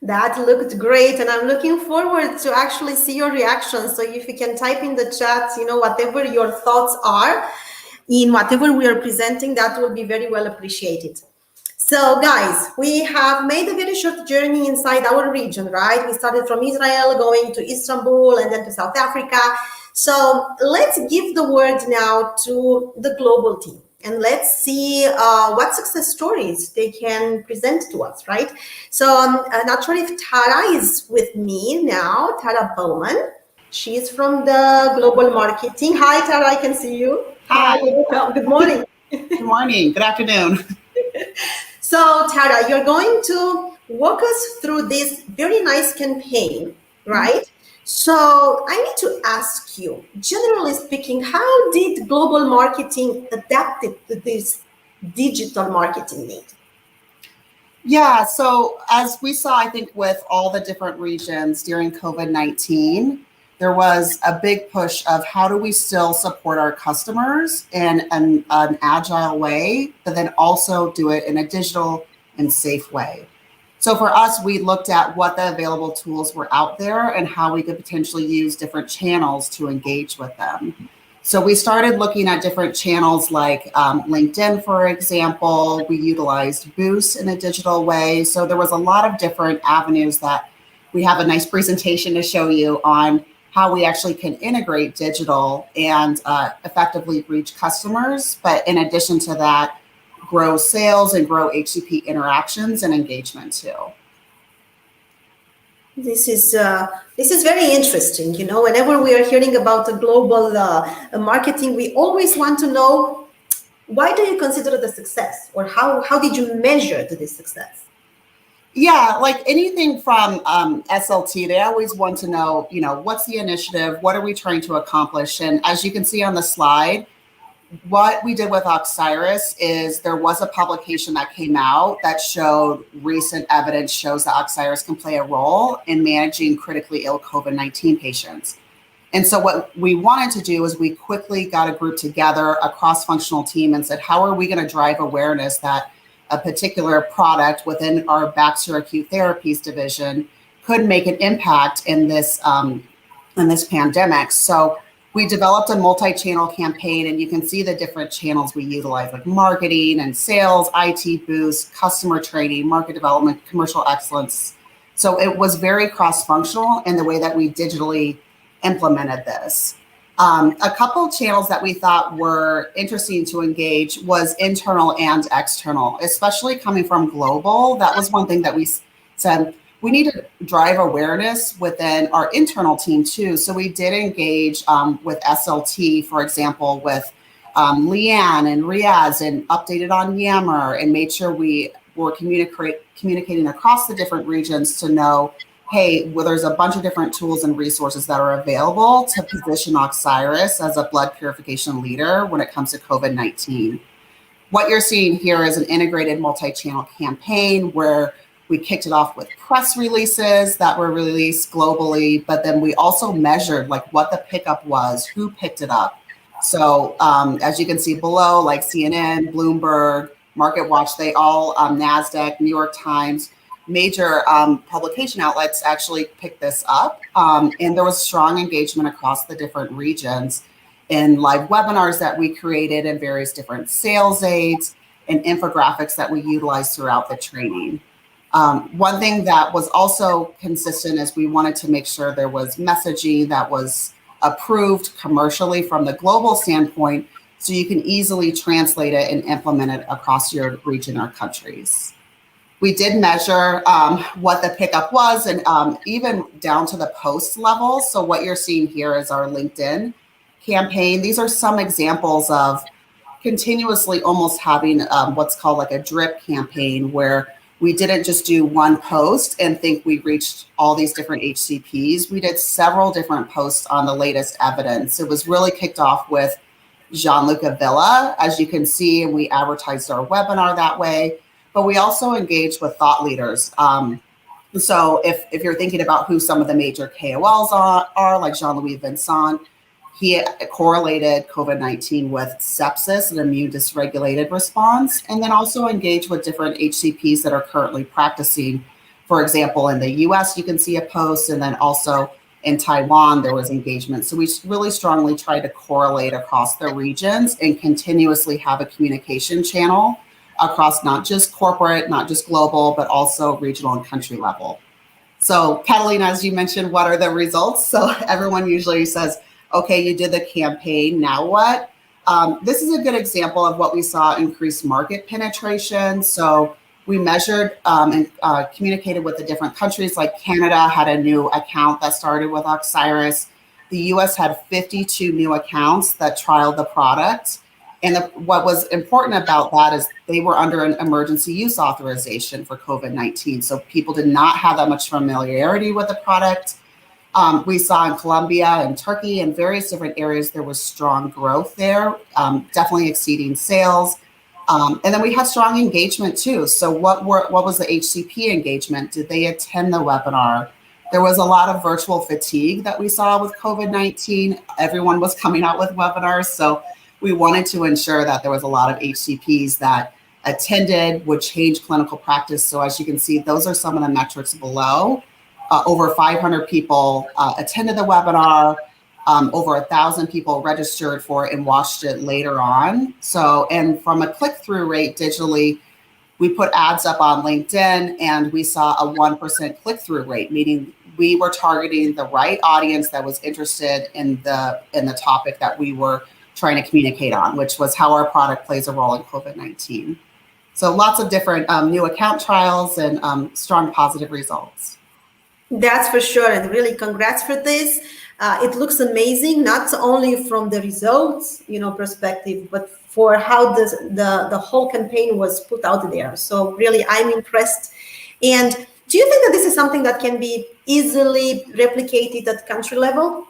That looked great, and I'm looking forward to actually see your reactions. So if you can type in the chat, whatever your thoughts are in whatever we are presenting, that will be very well appreciated. So guys, we have made a very short journey inside our region, right? We started from Israel, going to Istanbul, and then to South Africa. So let's give the word now to the global team. And let's see what success stories they can present to us, right? So I'm not sure if Tara is with me now, Tara Bowman. She's from the global marketing. Hi, Tara, I can see you. Hi. Good morning. Good morning. Good afternoon. So Tara, you're going to walk us through this very nice campaign, right? So I need to ask you, generally speaking, how did global marketing adapt it to this digital marketing need? Yeah, so as we saw, I think with all the different regions during COVID-19, there was a big push of how do we still support our customers in an agile way, but then also do it in a digital and safe way. So for us, we looked at what the available tools were out there and how we could potentially use different channels to engage with them. So we started looking at different channels like LinkedIn, for example. We utilized Boost in a digital way. So there was a lot of different avenues that we have a nice presentation to show you on how we actually can integrate digital and effectively reach customers. But in addition to that, grow sales and grow HCP interactions and engagement too. This is very interesting. Whenever we are hearing about a global marketing, we always want to know, why do you consider it a success, or how did you measure this success? Yeah, like anything from SLT, they always want to know, what's the initiative? What are we trying to accomplish? And as you can see on the slide, what we did with Oxiris is there was a publication that came out that showed recent evidence shows that Oxiris can play a role in managing critically ill COVID-19 patients. And so what we wanted to do is we quickly got a group together, a cross-functional team, and said, how are we going to drive awareness that a particular product within our Baxter Acute Therapies division could make an impact in this pandemic? So we developed a multi-channel campaign, and you can see the different channels we utilize, like marketing and sales, IT Boost, customer training, market development, commercial excellence. So it was very cross-functional in the way that we digitally implemented this. A couple of channels that we thought were interesting to engage was internal and external, especially coming from global. That was one thing that we said, we need to drive awareness within our internal team too. So we did engage with SLT, for example, with Leanne and Riaz, and updated on Yammer, and made sure we were communicating across the different regions to know, hey, well, there's a bunch of different tools and resources that are available to position Oxiris as a blood purification leader when it comes to COVID-19. What you're seeing here is an integrated multi-channel campaign where we kicked it off with press releases that were released globally, but then we also measured like what the pickup was, who picked it up. So as you can see below, like CNN, Bloomberg, MarketWatch, they all, NASDAQ, New York Times, major publication outlets actually picked this up. And there was strong engagement across the different regions. in live webinars that we created and various different sales aids and infographics that we utilized throughout the training. One thing that was also consistent is we wanted to make sure there was messaging that was approved commercially from the global standpoint, so you can easily translate it and implement it across your region or countries. We did measure what the pickup was, and even down to the post level. So what you're seeing here is our LinkedIn campaign. These are some examples of continuously almost having what's called like a drip campaign, where we didn't just do one post and think we reached all these different HCPs. We did several different posts on the latest evidence. It was really kicked off with Jean-Luc Avila, as you can see, and we advertised our webinar that way. But we also engaged with thought leaders. So if you're thinking about who some of the major KOLs are like Jean-Louis Vincent, he correlated COVID-19 with sepsis, an immune dysregulated response, and then also engaged with different HCPs that are currently practicing. For example, in the US, you can see a post, and then also in Taiwan, there was engagement. So we really strongly try to correlate across the regions and continuously have a communication channel across not just corporate, not just global, but also regional and country level. So Catalina, as you mentioned, what are the results? So everyone usually says, okay, you did the campaign, now what? This is a good example of what we saw: increased market penetration. So we measured and communicated with the different countries. Like Canada had a new account that started with Oxiris. The US had 52 new accounts that trialed the product. And what was important about that is they were under an emergency use authorization for COVID-19. So people did not have that much familiarity with the product. We saw in Colombia and Turkey and various different areas, there was strong growth there, definitely exceeding sales. And then we had strong engagement too. So what was the HCP engagement? Did they attend the webinar? There was a lot of virtual fatigue that we saw with COVID-19. Everyone was coming out with webinars. So we wanted to ensure that there was a lot of HCPs that attended, would change clinical practice. So as you can see, those are some of the metrics below. Over 500 people attended the webinar. Over 1,000 people registered for it and watched it later on. So, and from a click-through rate digitally, we put ads up on LinkedIn and we saw a 1% click-through rate, meaning we were targeting the right audience that was interested in the topic that we were trying to communicate on, which was how our product plays a role in COVID-19. So lots of different new account trials and strong positive results. That's for sure, and really congrats for this. It looks amazing, not only from the results, perspective, but for how the whole campaign was put out there. So really, I'm impressed. And do you think that this is something that can be easily replicated at country level?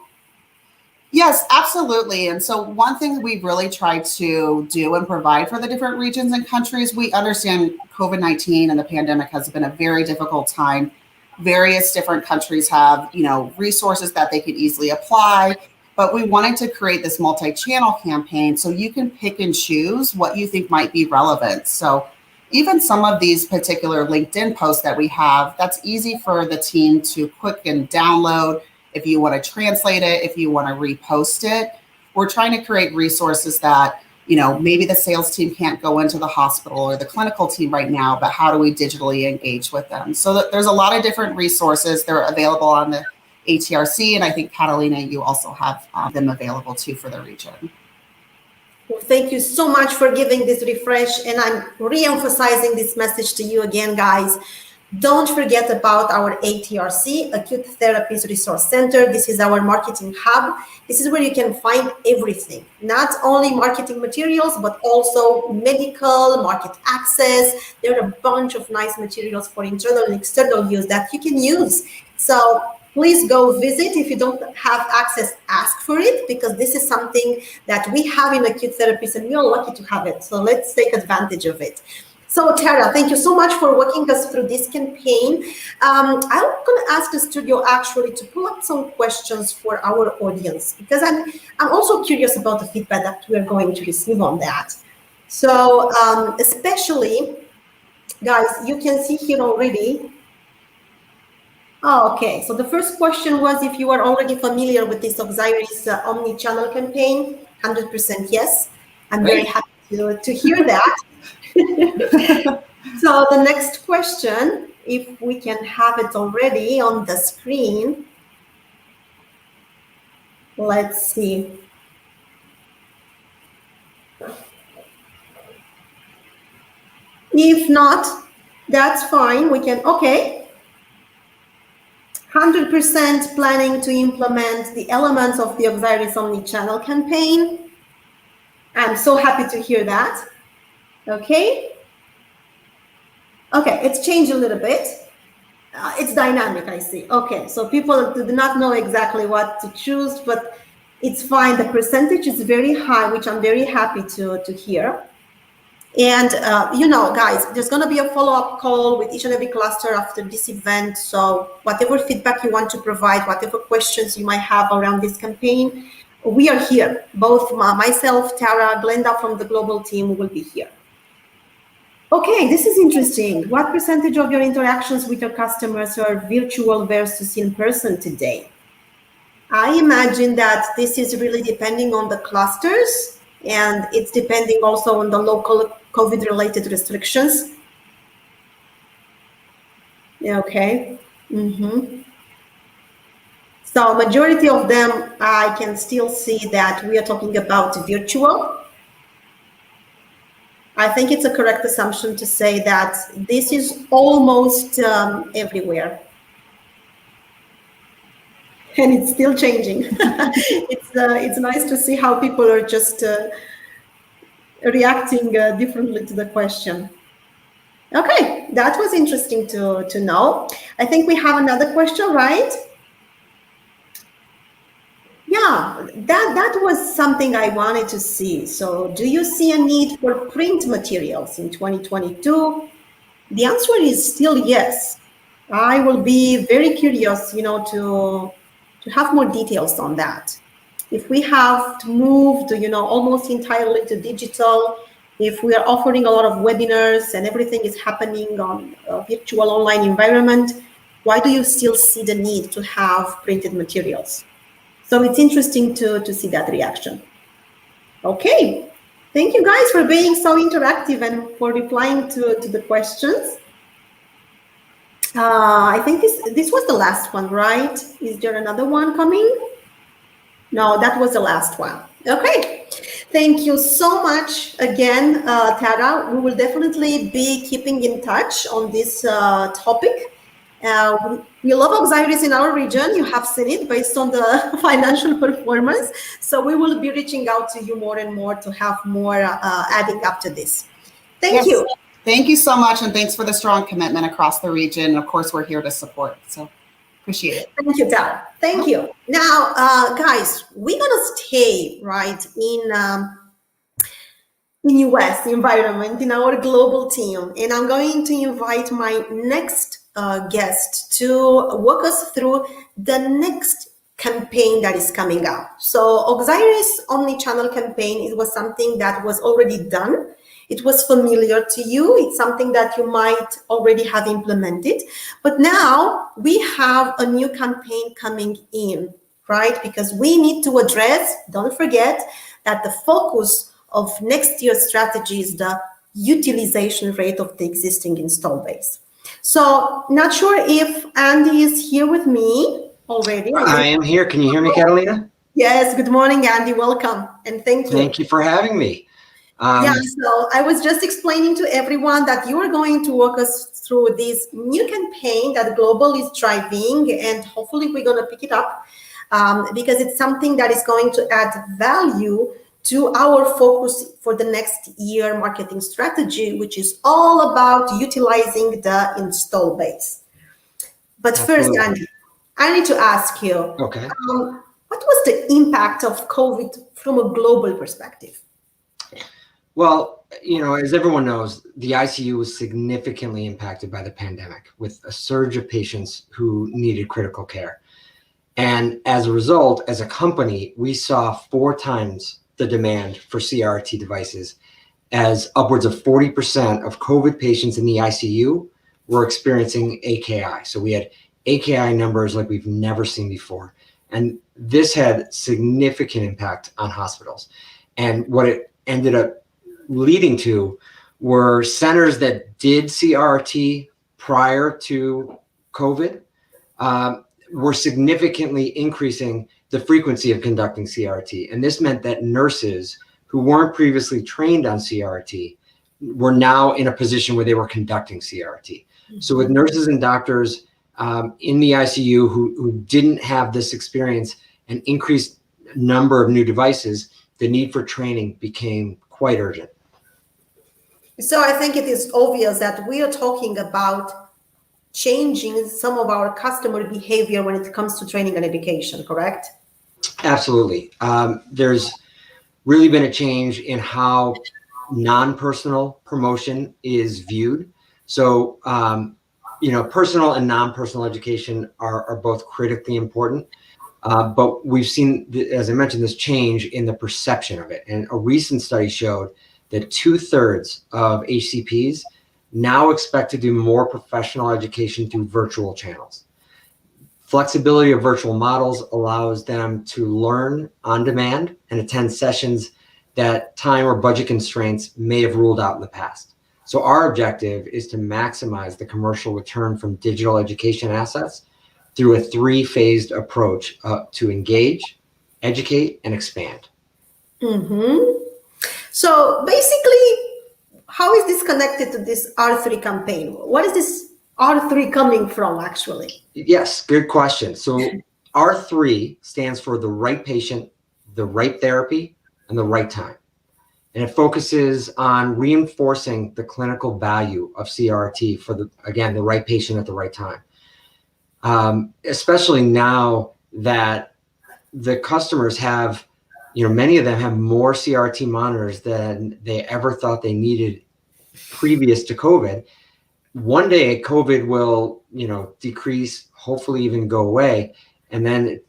Yes, absolutely. And so one thing we've really tried to do and provide for the different regions and countries, we understand COVID-19 and the pandemic has been a very difficult time. Various different countries have, resources that they could easily apply, but we wanted to create this multi-channel campaign so you can pick and choose what you think might be relevant. So even some of these particular LinkedIn posts that we have, that's easy for the team to quick and download. If you want to translate it, if you want to repost it, we're trying to create resources that, maybe the sales team can't go into the hospital or the clinical team right now, but how do we digitally engage with them? So that there's a lot of different resources. They're available on the ATRC, and I think Catalina, you also have them available too for the region. Well, thank you so much for giving this refresh, and I'm re-emphasizing this message to you again, guys. Don't forget about our ATRC, Acute Therapies Resource Center. This is our marketing hub. This is where you can find everything, not only marketing materials, but also medical, market access. There are a bunch of nice materials for internal and external use that you can use. So please go visit. If you don't have access, ask for it, because this is something that we have in Acute Therapies and we are lucky to have it. So let's take advantage of it. So Tara, thank you so much for walking us through this campaign. I'm going to ask the studio actually to pull up some questions for our audience, because I'm also curious about the feedback that we're going to receive on that. So especially, guys, you can see here already Oh, okay. So the first question was if you are already familiar with this Osiris omni-channel campaign. 100% yes. I'm very happy to hear that. So the next question, if we can have it already on the screen. Let's see. If not, that's fine. We can, okay. 100% planning to implement the elements of the Osiris omni-channel campaign. I'm so happy to hear that. Okay. Okay, it's changed a little bit. It's dynamic, I see. Okay, so people do not know exactly what to choose, but it's fine. The percentage is very high, which I'm very happy to hear. And, you know, guys, there's going to be a follow-up call with each and every cluster after this event. So whatever feedback you want to provide, whatever questions you might have around this campaign, we are here. Both myself, Tara, Glenda from the global team will be here. Okay, this is interesting. What percentage of your interactions with your customers are virtual versus in person today? I imagine that this is really depending on the clusters, and it's depending also on the local COVID-related restrictions. Okay. So majority of them, I can still see that we are talking about virtual. I think it's a correct assumption to say that this is almost everywhere. And it's still changing. It's nice to see how people are just reacting differently to the question. Okay, that was interesting to know. I think we have another question, right? Yeah, that was something I wanted to see. So do you see a need for print materials in 2022? The answer is still yes. I will be very curious, you know, to have more details on that. If we have to move to, you know, almost entirely to digital, if we are offering a lot of webinars and everything is happening on a virtual online environment, why do you still see the need to have printed materials? So it's interesting to see that reaction. Okay, thank you guys for being so interactive and for replying to the questions. I think this was the last one, right? Is there another one coming? No, that was the last one. Okay, thank you so much again, Tara. We will definitely be keeping in touch on this topic. We love Osiris in our region. You have seen it based on the financial performance. So we will be reaching out to you more and more to have more adding up to this. Thank you. Thank you so much. And thanks for the strong commitment across the region. And of course, we're here to support. So appreciate it. Thank you, Tara. Thank you. Now, guys, we're going to stay right in US environment, in our global team. And I'm going to invite my next guest to walk us through the next campaign that is coming out. So Osiris Omnichannel campaign, it was something that was already done. It was familiar to you. It's something that you might already have implemented. But now we have a new campaign coming in, right? Because we need to address, don't forget, that the focus of next year's strategy is the utilization rate of the existing install base. So not sure if Andy is here with me already. I am here. Can you hear me, Catalina? Yes. Good morning, Andy. Welcome. And thank you. Thank you for having me. Yeah, so I was just explaining to everyone that you are going to walk us through this new campaign that Global is driving, and hopefully we're going to pick it up because it's something that is going to add value to our focus for the next year marketing strategy, which is all about utilizing the install base. But first, Andy, I need to ask you, okay, what was the impact of COVID from a global perspective? Well, you know, as everyone knows, the ICU was significantly impacted by the pandemic with a surge of patients who needed critical care. And as a result, as a company, we saw 4 times the demand for CRRT devices, as upwards of 40% of COVID patients in the ICU were experiencing AKI. So we had AKI numbers like we've never seen before. And this had significant impact on hospitals. And what it ended up leading to were centers that did CRT prior to COVID were significantly increasing the frequency of conducting CRT. And this meant that nurses who weren't previously trained on CRT were now in a position where they were conducting CRT. So with nurses and doctors in the ICU who didn't have this experience and increased number of new devices, the need for training became quite urgent. So I think it is obvious that we are talking about changing some of our customer behavior when it comes to training and education, correct? Absolutely. There's really been a change in how non-personal promotion is viewed. So, personal and non-personal education are both critically important. But we've seen, as I mentioned, this change in the perception of it. And a recent study showed that 2/3 of HCPs now expect to do more professional education through virtual channels. Flexibility of virtual models allows them to learn on demand and attend sessions that time or budget constraints may have ruled out in the past. So our objective is to maximize the commercial return from digital education assets through a 3-phased approach to engage, educate, and expand. So basically, how is this connected to this R3 campaign? What is this R3 coming from, actually? Yes, good question. So R3 stands for the right patient, the right therapy, and the right time. And it focuses on reinforcing the clinical value of CRT for the right patient at the right time. Especially now that the customers have, many of them have more CRT monitors than they ever thought they needed previous to COVID. One day COVID will, decrease, hopefully even go away. And then,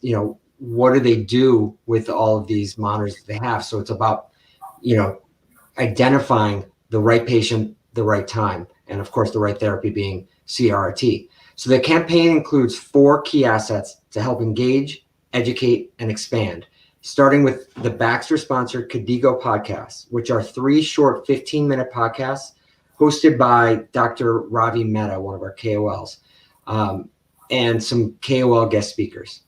what do they do with all of these monitors that they have? So it's about, identifying the right patient, the right time, and of course, the right therapy being CRT. So the campaign includes 4 key assets to help engage, educate, and expand, starting with the Baxter-sponsored KDIGO podcasts, which are 3 short 15-minute podcasts hosted by Dr. Ravi Mehta, one of our KOLs, and some KOL guest speakers.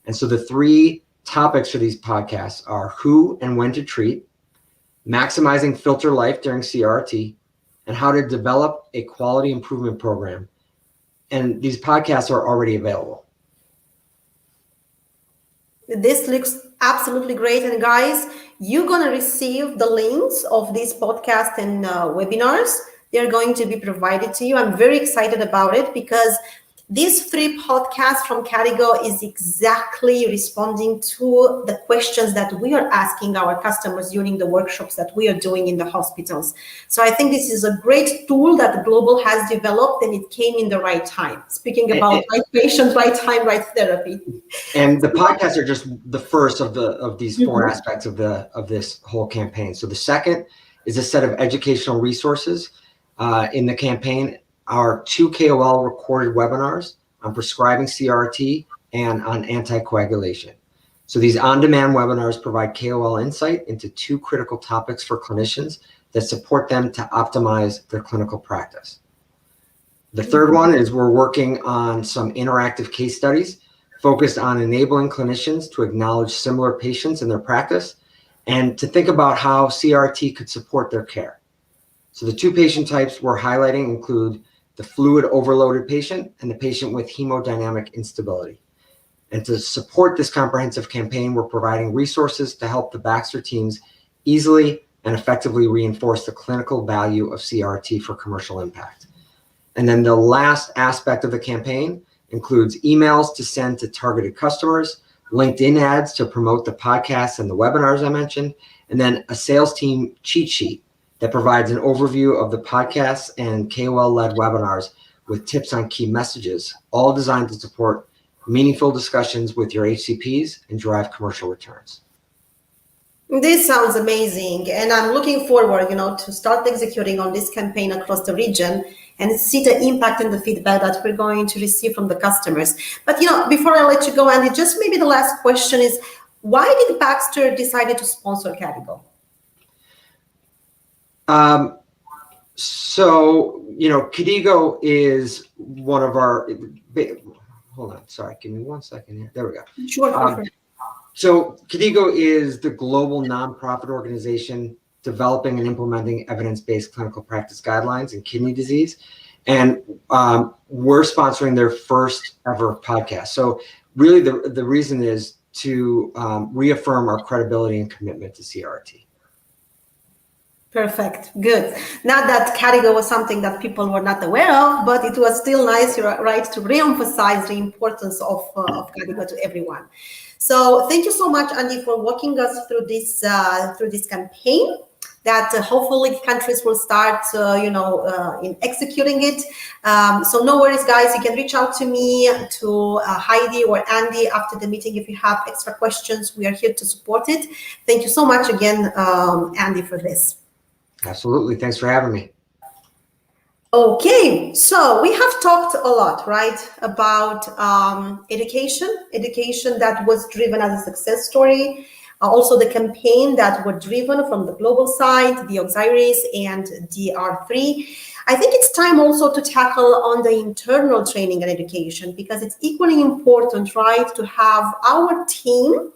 And so the 3 topics for these podcasts are who and when to treat, maximizing filter life during CRT, and how to develop a quality improvement program. And these podcasts are already available. This looks absolutely great. And guys, you're going to receive the links of these podcasts and webinars. They're going to be provided to you. I'm very excited about it because these 3 podcasts from KDIGO is exactly responding to the questions that we are asking our customers during the workshops that we are doing in the hospitals. So I think this is a great tool that Global has developed, and it came in the right time. Speaking about right patient, right time, right therapy. And the podcasts are just the first of these 4 aspects of this whole campaign. So the second is a set of educational resources in the campaign. Our 2 KOL recorded webinars on prescribing CRT and on anticoagulation. So these on-demand webinars provide KOL insight into 2 critical topics for clinicians that support them to optimize their clinical practice. The third one is we're working on some interactive case studies focused on enabling clinicians to acknowledge similar patients in their practice and to think about how CRT could support their care. So the 2 patient types we're highlighting include the fluid overloaded patient and the patient with hemodynamic instability. And to support this comprehensive campaign, we're providing resources to help the Baxter teams easily and effectively reinforce the clinical value of CRT for commercial impact. And then the last aspect of the campaign includes emails to send to targeted customers, LinkedIn ads to promote the podcasts and the webinars I mentioned, and then a sales team cheat sheet that provides an overview of the podcasts and KOL-led webinars with tips on key messages, all designed to support meaningful discussions with your HCPs and drive commercial returns. This sounds amazing. And I'm looking forward, to start executing on this campaign across the region. and see the impact and the feedback that we're going to receive from the customers. But before I let you go, Andy, just maybe the last question is, why did Baxter decide to sponsor Cadigo? So, Cadigo is one of our, hold on, sorry, give me 1 second here. There we go. Sure. So Cadigo is the global nonprofit organization developing and implementing evidence-based clinical practice guidelines in kidney disease. And we're sponsoring their first ever podcast. So really the reason is to reaffirm our credibility and commitment to CRT. Perfect. Good. Not that Cadigo was something that people were not aware of, but it was still nice, right, to reemphasize the importance of Cadigo to everyone. So thank you so much, Andy, for walking us through this campaign that hopefully countries will start, in executing it. So no worries, guys. You can reach out to me, to Heidi or Andy after the meeting if you have extra questions. We are here to support it. Thank you so much again, Andy, for this. Absolutely. Thanks for having me. Okay, so we have talked a lot, right, about education that was driven as a success story, also the campaign that were driven from the global side, the auxiliaries and the R3. I think it's time also to tackle on the internal training and education, because it's equally important, right, to have our team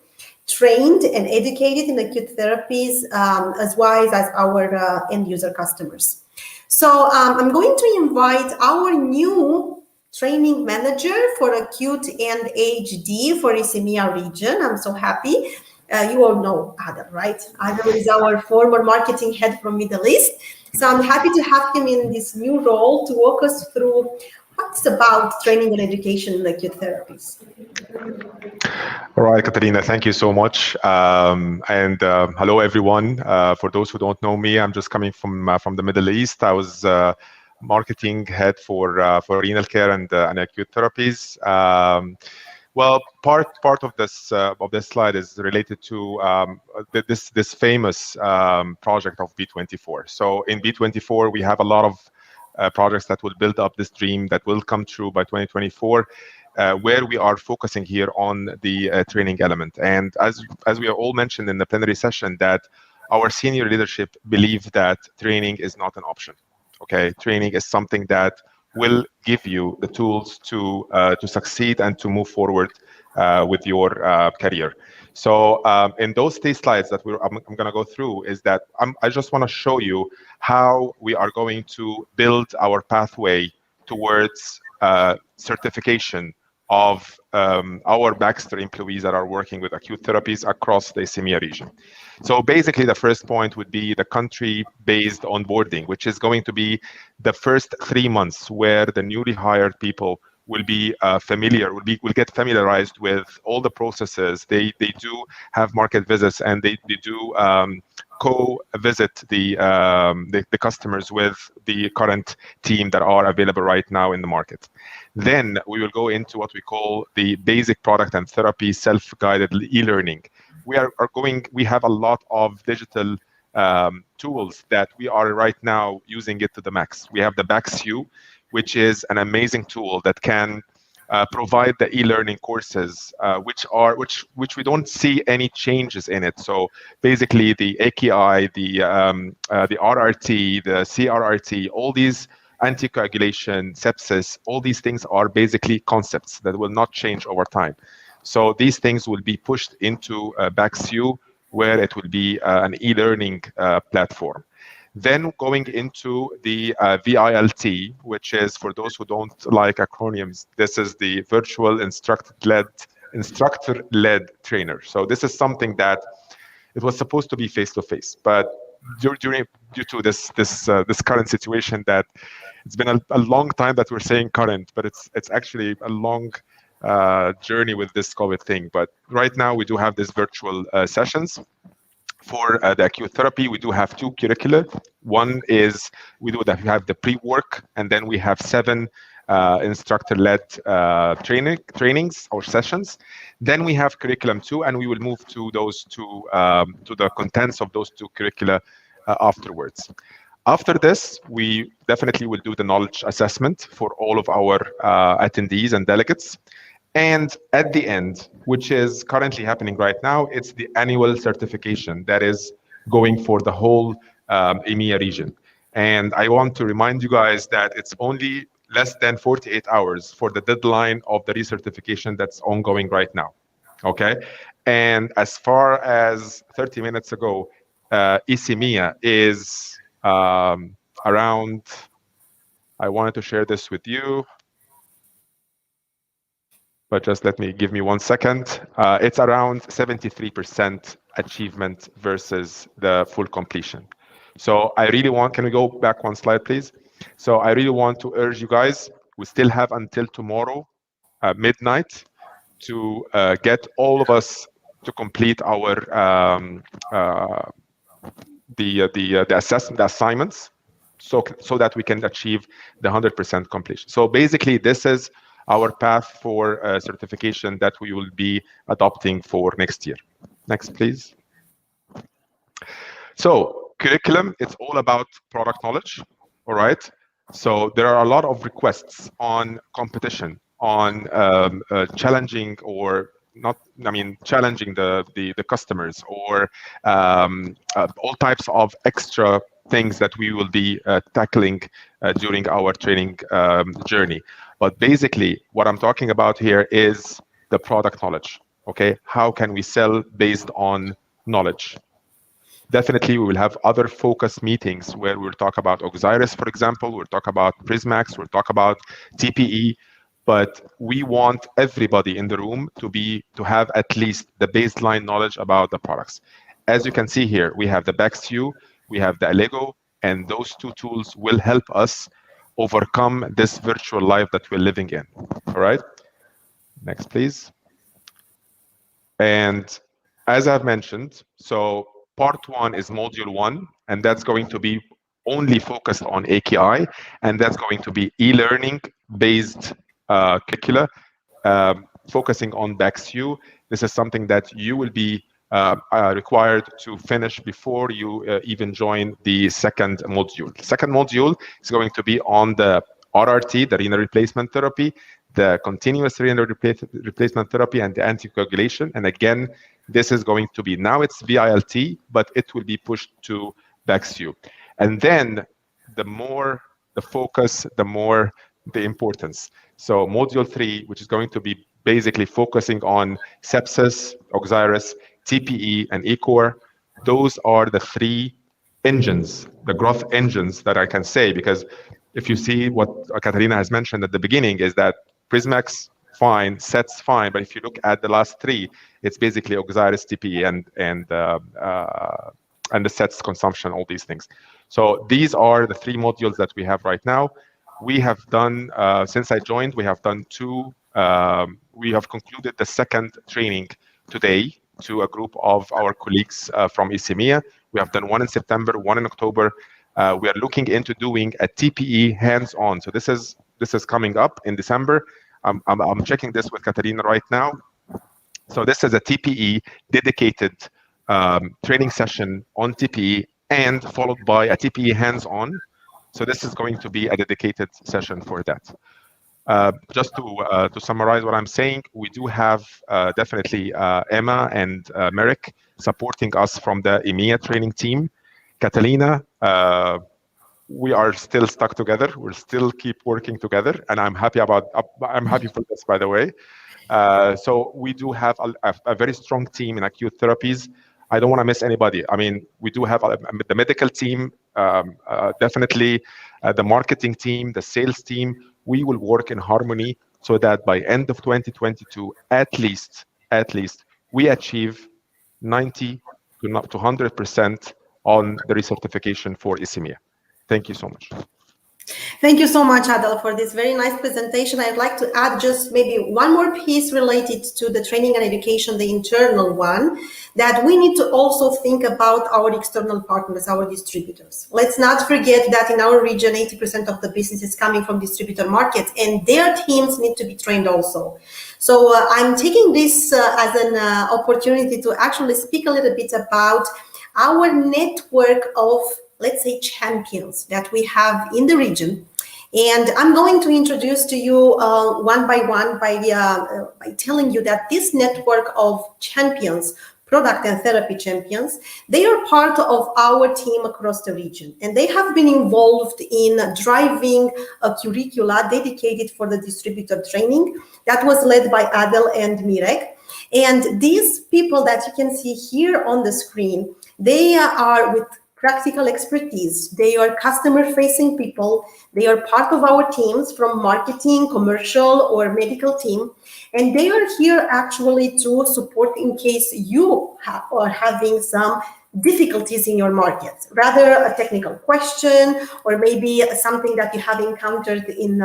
trained and educated in acute therapies as well as our end user customers. So I'm going to invite our new training manager for acute and HD for EMEA region. I'm so happy. You all know Adam, right? Adam is our former marketing head from Middle East. So I'm happy to have him in this new role to walk us through what's about training and education in acute therapies. All right, Katarina, thank you so much. Hello, everyone. For those who don't know me, I'm just coming from the Middle East. I was marketing head for renal care and acute therapies. Well, part of this slide is related to this famous project of B24. So in B24, we have a lot of projects that will build up this dream that will come true by 2024. Where we are focusing here on the training element. And as we are all mentioned in the plenary session, that our senior leadership believe that training is not an option. Okay, training is something that will give you the tools to succeed and to move forward with your career. So in those 3 slides that I'm going to go through is that I just want to show you how we are going to build our pathway towards certification of our Baxter employees that are working with acute therapies across the EMEA region. So basically, the first point would be the country-based onboarding, which is going to be the first 3 months where the newly hired people will be will get familiarized with all the processes. They do have market visits, and they do co-visit the customers with the current team that are available right now in the market. Then we will go into what we call the basic product and therapy self-guided e-learning. We have a lot of digital tools that we are right now using it to the max. We have the BaxU, which is an amazing tool that can provide the e-learning courses, which we don't see any changes in it. So basically, the AKI, the RRT, the CRRT, all these anticoagulation, sepsis, all these things are basically concepts that will not change over time. So these things will be pushed into BaxU, where it will be an e-learning platform. Then going into the VILT, which is, for those who don't like acronyms, this is the virtual instructor-led trainer. So this is something that it was supposed to be face-to-face, but due to this current situation, that it's been a long time that we're saying current, but it's actually a long journey with this COVID thing. But right now we do have these virtual sessions. For the acute therapy, we do have 2 curricula. One is we have the pre-work, and then we have 7 instructor-led trainings or sessions. Then we have curriculum 2, and we will move to those to the contents of those 2 curricula afterwards. After this, we definitely will do the knowledge assessment for all of our attendees and delegates. And at the end, which is currently happening right now, it's the annual certification that is going for the whole EMEA region. And I want to remind you guys that it's only less than 48 hours for the deadline of the recertification that's ongoing right now. Okay. And as far as 30 minutes ago, ECMEA is around, I wanted to share this with you, but just give me 1 second. It's around 73% achievement versus the full completion. So I really want, can we go back 1 slide, please? So I really want to urge you guys, we still have until tomorrow, midnight, to get all of us to complete our the assessment, the assignments, so that we can achieve the 100% completion. So basically, this is our path for certification that we will be adopting for next year. Next, please. So curriculum, it's all about product knowledge, all right? So there are a lot of requests on competition, on challenging or not, I mean, challenging the customers, or all types of extra things that we will be tackling during our training journey. But basically, what I'm talking about here is the product knowledge, okay? How can we sell based on knowledge? Definitely, we will have other focus meetings where we'll talk about Osiris, for example, we'll talk about Prismax, we'll talk about TPE, but we want everybody in the room to have at least the baseline knowledge about the products. As you can see here, we have the Baxview, we have the Allego, and those two tools will help us overcome this virtual life that we're living in. All right, next, please. And as I've mentioned, so part 1 is module 1, and that's going to be only focused on AKI, and that's going to be e-learning based curricula, focusing on Baxview. This is something that you will be required to finish before you even join the second module. The second module is going to be on the RRT, the renal replacement therapy, the continuous renal replacement therapy, and the anticoagulation. And again, this is going to be, now it's VILT, but it will be pushed to Baxview. And then the more the focus, the more the importance. So module 3, which is going to be basically focusing on sepsis, Osiris, TPE, and ECOR, those are the 3 engines, the growth engines that I can say, because if you see what Katarina has mentioned at the beginning, is that Prismax, fine, SETS, fine, but if you look at the last 3, it's basically Osiris, TPE, and the SETS consumption, all these things. So these are the 3 modules that we have right now. We have done, since I joined, we have done 2, we have concluded the second training today to a group of our colleagues from ECMEA. We have done 1 in September, 1 in October. We are looking into doing a TPE hands-on. So this is coming up in December. I'm checking this with Katarina right now. So this is a TPE dedicated training session on TPE, and followed by a TPE hands-on. So this is going to be a dedicated session for that. Just to summarize what I'm saying, we do have definitely Emma and Merrick supporting us from the EMEA training team. Catalina, we are still stuck together. We'll still keep working together, and I'm happy for this, by the way. So we do have a very strong team in acute therapies. I don't want to miss anybody. I mean, we do have the medical team, definitely the marketing team, the sales team. We will work in harmony so that by end of 2022, at least, we achieve 90 to 100% on the recertification for ECMEA. Thank you so much. Thank you so much, Adel, for this very nice presentation. I'd like to add just maybe one more piece related to the training and education, the internal one, that we need to also think about our external partners, our distributors. Let's not forget that in our region, 80% of the business is coming from distributor markets, and their teams need to be trained also. So I'm taking this as an opportunity to actually speak a little bit about our network of let's say, champions that we have in the region. And I'm going to introduce to you one by one by telling you that this network of champions, product and therapy champions, they are part of our team across the region. And they have been involved in driving a curricula dedicated for the distributor training that was led by Adel and Mirek. And these people that you can see here on the screen, they are with practical expertise. They are customer-facing people. They are part of our teams from marketing, commercial, or medical team. And they are here actually to support in case you are having some difficulties in your market, rather a technical question or maybe something that you have encountered in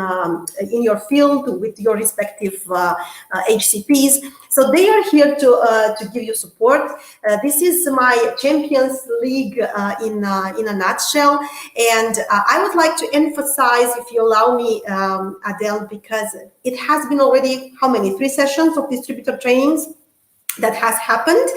your field with your respective HCPs. So they are here to give you support. This is my Champions League in a nutshell, and I would like to emphasize, if you allow me, Adele, because it has been already how many 3 sessions of distributor trainings that has happened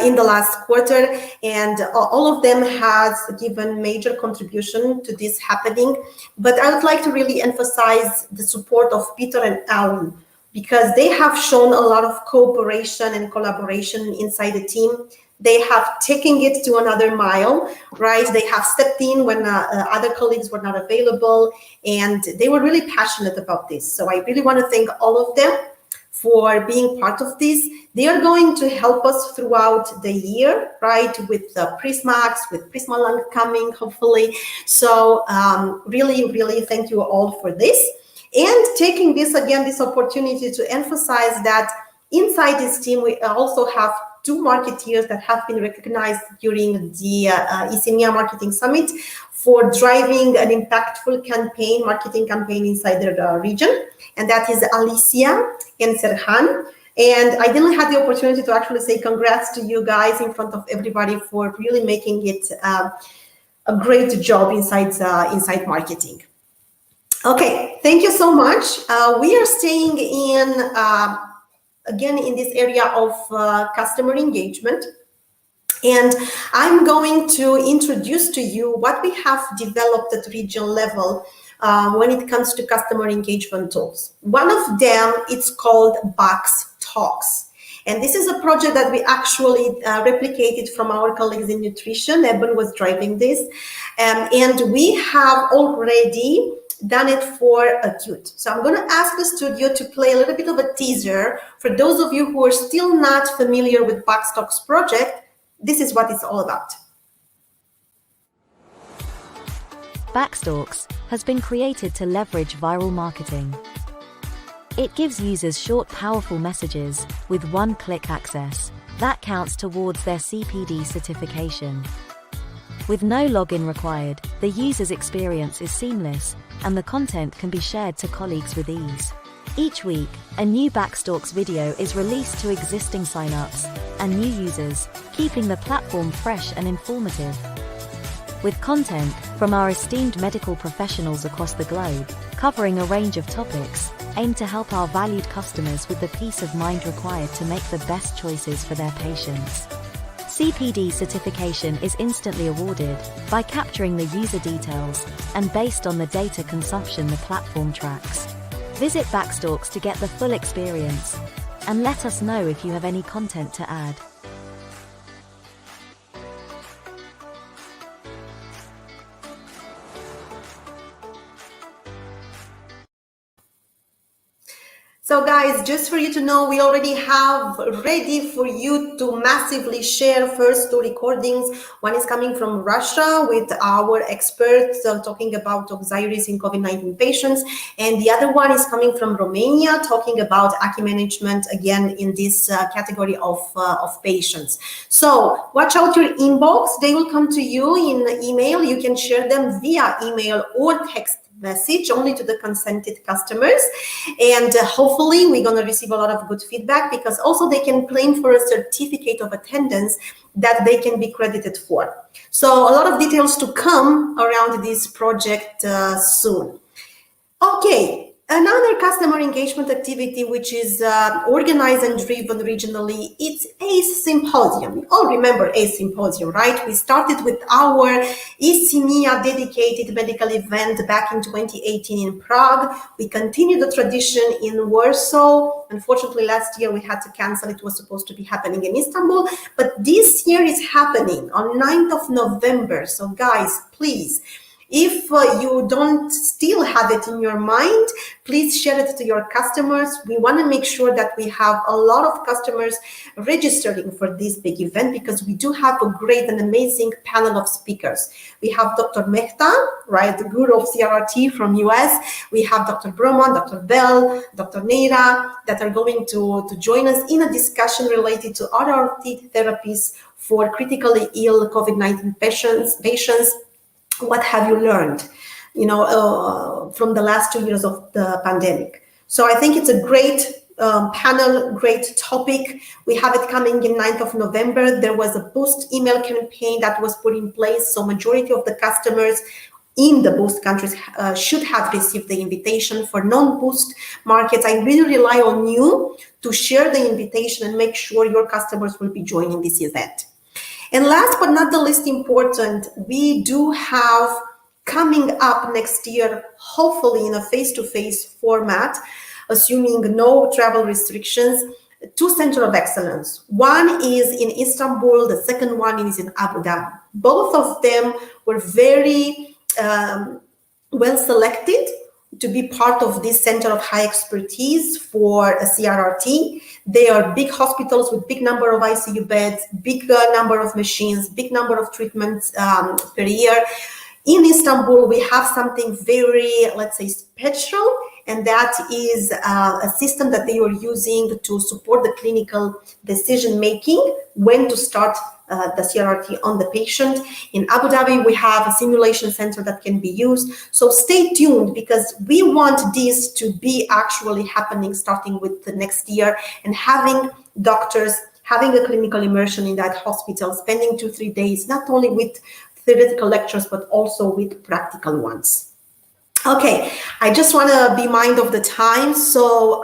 in the last quarter, and all of them has given major contribution to this happening. But I would like to really emphasize the support of Peter and Alan, because they have shown a lot of cooperation and collaboration inside the team. They have taken it to another mile, right? They have stepped in when other colleagues were not available, and they were really passionate about this. So I really want to thank all of them for being part of this. They are going to help us throughout the year, right, with Prismax, with Prisma Lung coming, hopefully. So really, really thank you all for this. And taking this, again, this opportunity to emphasize that inside this team, we also have 2 marketeers that have been recognized during the ICMIA Marketing Summit for driving an impactful campaign, marketing campaign inside the region. And that is Alicia and Serhan. And I didn't have the opportunity to actually say congrats to you guys in front of everybody for really making it a great job inside marketing. Okay, thank you so much. We are staying in, again, in this area of customer engagement. And I'm going to introduce to you what we have developed at regional level when it comes to customer engagement tools. One of them, it's called Box Talks. And this is a project that we actually replicated from our colleagues in nutrition. Eben was driving this. And we have already done it for Acute. So I'm going to ask the studio to play a little bit of a teaser for those of you who are still not familiar with Box Talks project. This is what it's all about. Backstalks has been created to leverage viral marketing. It gives users short, powerful messages with one-click access that counts towards their CPD certification. With no login required, the user's experience is seamless, and the content can be shared to colleagues with ease. Each week, a new Backstalks video is released to existing signups and new users, keeping the platform fresh and informative. With content from our esteemed medical professionals across the globe, covering a range of topics, aimed to help our valued customers with the peace of mind required to make the best choices for their patients. CPD certification is instantly awarded by capturing the user details and based on the data consumption the platform tracks. Visit Backstalks to get the full experience, and let us know if you have any content to add. So guys, just for you to know, we already have ready for you to massively share first 2 recordings. One is coming from Russia with our experts talking about Oxiris in COVID-19 patients. And the other one is coming from Romania talking about Aki management, again, in this category of patients. So watch out your inbox. They will come to you in email. You can share them via email or text message only to the consented customers, and hopefully we're going to receive a lot of good feedback, because also they can claim for a certificate of attendance that they can be credited for. So a lot of details to come around this project soon. Okay, Another customer engagement activity, which is organized and driven regionally, it's ACE Symposium. You all remember ACE Symposium, right? We started with our ICMIA dedicated medical event back in 2018 in Prague. We continued the tradition in Warsaw. Unfortunately, last year we had to cancel. It was supposed to be happening in Istanbul, but this year is happening on 9th of November. So guys, please, if you don't still have it in your mind, please share it to your customers. We want to make sure that we have a lot of customers registering for this big event, because we do have a great and amazing panel of speakers. We have Dr. Mehta, right, the guru of CRRT from US. We have Dr. Broman, Dr. Bell, Dr. Neira that are going to join us in a discussion related to RRT therapies for critically ill COVID-19 patients. What have you learned, from the last 2 years of the pandemic? So I think it's a great panel, great topic. We have it coming in 9th of November. There was a Boost email campaign that was put in place. So majority of the customers in the Boost countries should have received the invitation. For non-Boost markets, I really rely on you to share the invitation and make sure your customers will be joining this event. And last but not the least important, we do have coming up next year, hopefully in a face-to-face format, assuming no travel restrictions, 2 centers of excellence. One is in Istanbul, the second one is in Abu Dhabi. Both of them were very well selected to be part of this center of high expertise for a CRRT. They are big hospitals with big number of ICU beds, big number of machines, big number of treatments per year. In Istanbul, we have something very, let's say, special, and that is a system that they are using to support the clinical decision-making when to start the CRRT on the patient. In Abu Dhabi, we have a simulation center that can be used. So stay tuned, because we want this to be actually happening starting with the next year, and having doctors having a clinical immersion in that hospital, spending 2-3 days, not only with theoretical lectures, but also with practical ones. Okay, I just want to be mindful of the time. So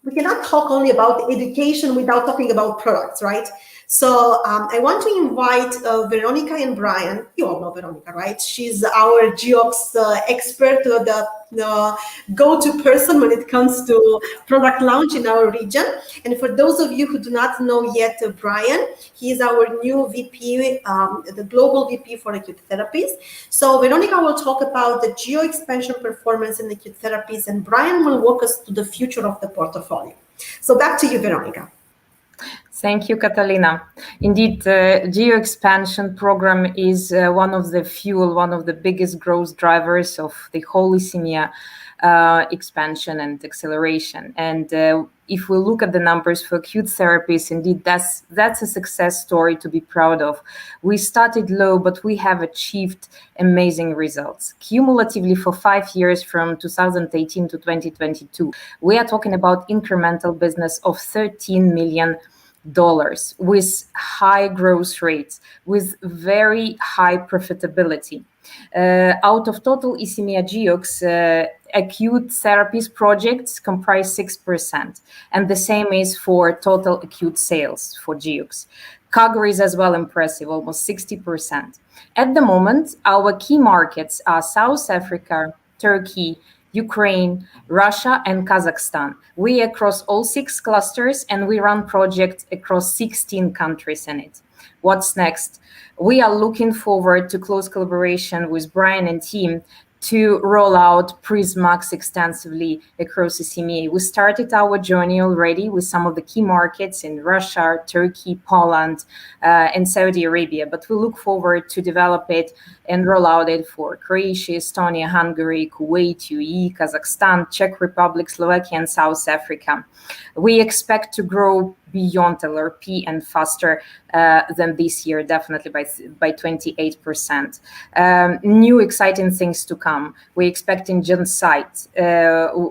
we cannot talk only about education without talking about products, right? So I want to invite Veronica and Brian. You all know Veronica, right? She's our GeoX expert, the go-to person when it comes to product launch in our region. And for those of you who do not know yet Brian, he is our new VP, the global VP for Acute Therapies. So Veronica will talk about the geo expansion performance in Acute Therapies, and Brian will walk us to the future of the portfolio. So back to you, Veronica. Thank you, Catalina. Indeed, the geo expansion program is one of the biggest growth drivers of the whole ICMIA expansion and acceleration. And if we look at the numbers for Acute Therapies, indeed, that's a success story to be proud of. We started low, but we have achieved amazing results. Cumulatively for 5 years, from 2018 to 2022, we are talking about incremental business of $13 million with high growth rates, with very high profitability. Out of total ICMIA GeoX, acute therapies projects comprise 6%, and the same is for total acute sales for GeoX. CAGR is as well impressive, almost 60%. At the moment, our key markets are South Africa, Turkey, Ukraine, Russia, and Kazakhstan. We across all 6 clusters, and we run projects across 16 countries in it. What's next? We are looking forward to close collaboration with Brian and team to roll out Prismax extensively across ICMIA. We started our journey already with some of the key markets in Russia, Turkey, Poland, and Saudi Arabia, but we look forward to develop it and roll out it for Croatia, Estonia, Hungary, Kuwait, UAE, Kazakhstan, Czech Republic, Slovakia, and South Africa. We expect to grow beyond LRP and faster than this year, definitely by 28%. New exciting things to come. We expect in Genzyme.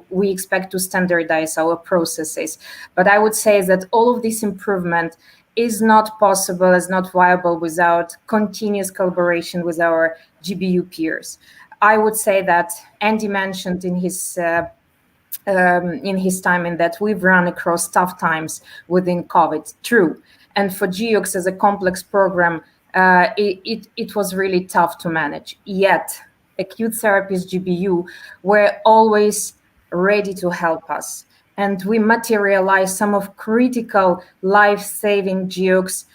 We expect to standardize our processes. But I would say that all of this improvement is not possible, is not viable without continuous collaboration with our GBU peers. I would say that Andy mentioned in his in his time in that we've run across tough times within COVID. True. And for GEOX as a complex program, it was really tough to manage. Yet, Acute Therapies GBU were always ready to help us. And we materialized some of critical life-saving GEOX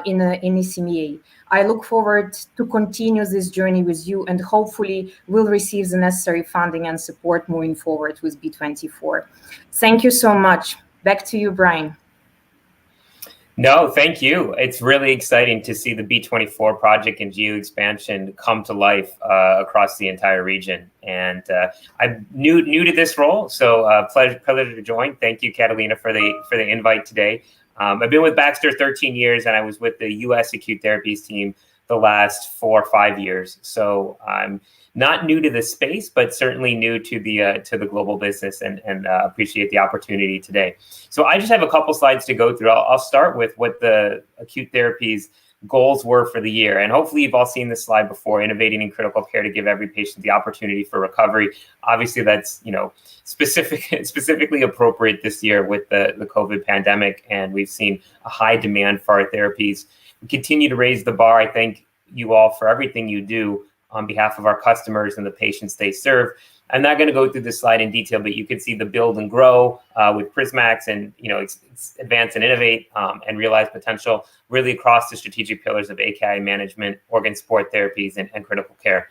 in ECMEA. I look forward to continue this journey with you, and hopefully we'll receive the necessary funding and support moving forward with B24. Thank you so much. Back to you, Brian. No, thank you. It's really exciting to see the B24 project and geo expansion come to life across the entire region. And I'm new to this role, so pleasure to join. Thank you, Catalina, for the invite today. I've been with Baxter 13 years, and I was with the U.S. Acute Therapies team the last 4 or 5 years. So I'm not new to this space, but certainly new to the global business, and appreciate the opportunity today. So I just have a couple slides to go through. I'll start with what the Acute Therapies goals were for the year. And hopefully you've all seen this slide before: innovating in critical care to give every patient the opportunity for recovery. Obviously that's, specifically appropriate this year with the COVID pandemic, and we've seen a high demand for our therapies. We continue to raise the bar. I thank you all for everything you do on behalf of our customers and the patients they serve. I'm not going to go through this slide in detail, but you can see the build and grow with Prismax, and advance and innovate and realize potential really across the strategic pillars of AKI management, organ support therapies, and critical care.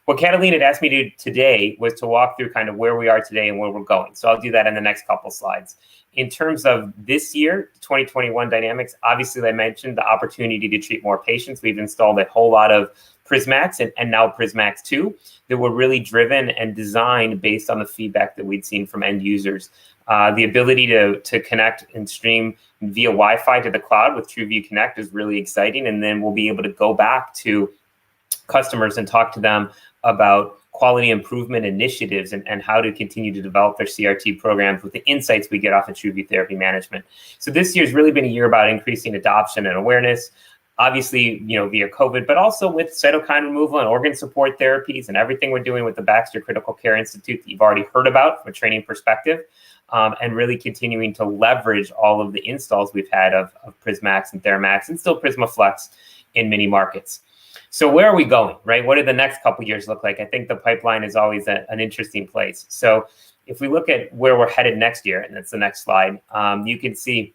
What Catalina had asked me to do today was to walk through kind of where we are today and where we're going. So I'll do that in the next couple slides. In terms of this year, 2021 dynamics, obviously I mentioned the opportunity to treat more patients. We've installed a whole lot of Prismax and now Prismax 2 that were really driven and designed based on the feedback that we'd seen from end users. The ability to connect and stream via Wi-Fi to the cloud with TrueView Connect is really exciting. And then we'll be able to go back to customers and talk to them about quality improvement initiatives and how to continue to develop their CRT programs with the insights we get off of TrueView Therapy Management. So this year's really been a year about increasing adoption and awareness, obviously, via COVID, but also with cytokine removal and organ support therapies and everything we're doing with the Baxter Critical Care Institute that you've already heard about from a training perspective, and really continuing to leverage all of the installs we've had of Prismax and TheraMax and still PrismaFlex in many markets. So where are we going, right? What do the next couple of years look like? I think the pipeline is always an interesting place. So if we look at where we're headed next year, and that's the next slide, you can see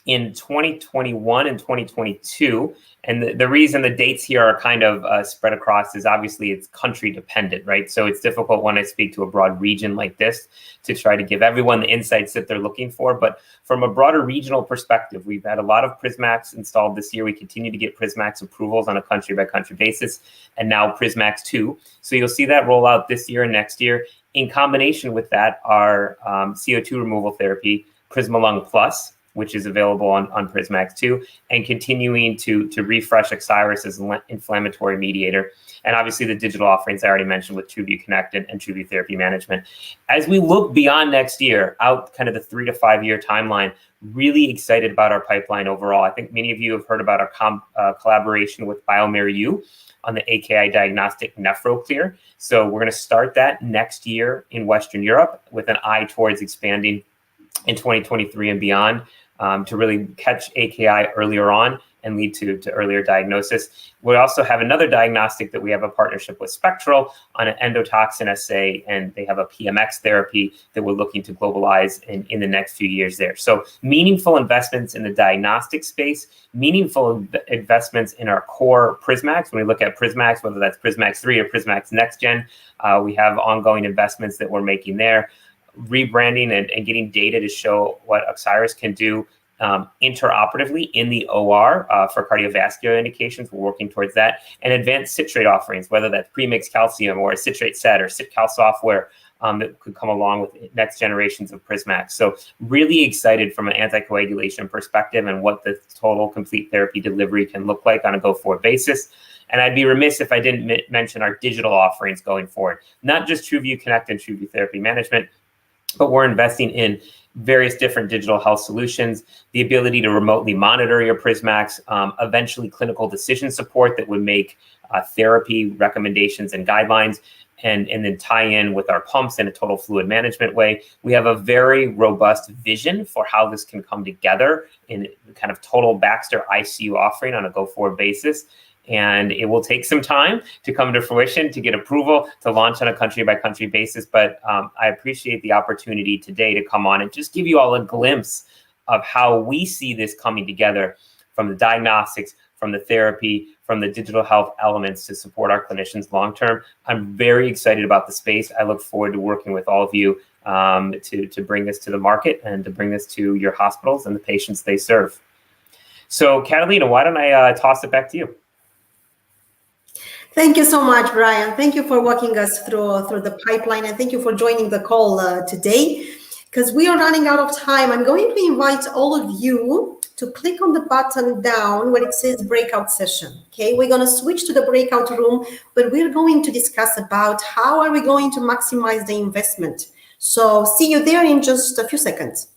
in 2021 and 2022, and the reason the dates here are kind of spread across is obviously it's country dependent, right? So it's difficult when I speak to a broad region like this to try to give everyone the insights that they're looking for. But from a broader regional perspective, we've had a lot of Prismax installed this year. We continue to get Prismax approvals on a country by country basis, and now Prismax 2. So you'll see that roll out this year and next year. In combination with that, our CO2 removal therapy, PrismaLung Plus, which is available on Prismax 2, and continuing to refresh Oxiris as an inflammatory mediator. And obviously the digital offerings I already mentioned with TrueView Connect and TrueView Therapy Management. As we look beyond next year, out kind of the 3 to 5 year timeline, really excited about our pipeline overall. I think many of you have heard about our collaboration with bioMérieux on the AKI diagnostic NephroClear. So we're going to start that next year in Western Europe with an eye towards expanding in 2023 and beyond. To really catch AKI earlier on and lead to earlier diagnosis. We also have another diagnostic that we have a partnership with Spectral on an endotoxin assay, and they have a PMX therapy that we're looking to globalize in the next few years there. So meaningful investments in the diagnostic space, meaningful investments in our core Prismax. When we look at Prismax, whether that's Prismax 3 or Prismax Next Gen, we have ongoing investments that we're making there. Rebranding and getting data to show what Oxiris can do interoperatively in the OR for cardiovascular indications. We're working towards that. And advanced citrate offerings, whether that's premixed calcium or a citrate set or CitCal software that could come along with next generations of Prismax. So really excited from an anticoagulation perspective and what the total complete therapy delivery can look like on a go-forward basis. And I'd be remiss if I didn't mention our digital offerings going forward, not just TrueView Connect and TrueView Therapy Management, but we're investing in various different digital health solutions, the ability to remotely monitor your Prismax, eventually clinical decision support that would make therapy recommendations and guidelines and then tie in with our pumps in a total fluid management way. We have a very robust vision for how this can come together in kind of total Baxter ICU offering on a go-forward basis. And it will take some time to come to fruition, to get approval, to launch on a country-by-country basis. But I appreciate the opportunity today to come on and just give you all a glimpse of how we see this coming together, from the diagnostics, from the therapy, from the digital health elements to support our clinicians long-term. I'm very excited about the space. I look forward to working with all of you to bring this to the market and to bring this to your hospitals and the patients they serve. So Catalina, why don't I toss it back to you? Thank you so much, Brian. Thank you for walking us through the pipeline, and thank you for joining the call today. Because we are running out of time, I'm going to invite all of you to click on the button down where it says breakout session. Okay, we're going to switch to the breakout room, but we're going to discuss about how are we going to maximize the investment. So see you there in just a few seconds.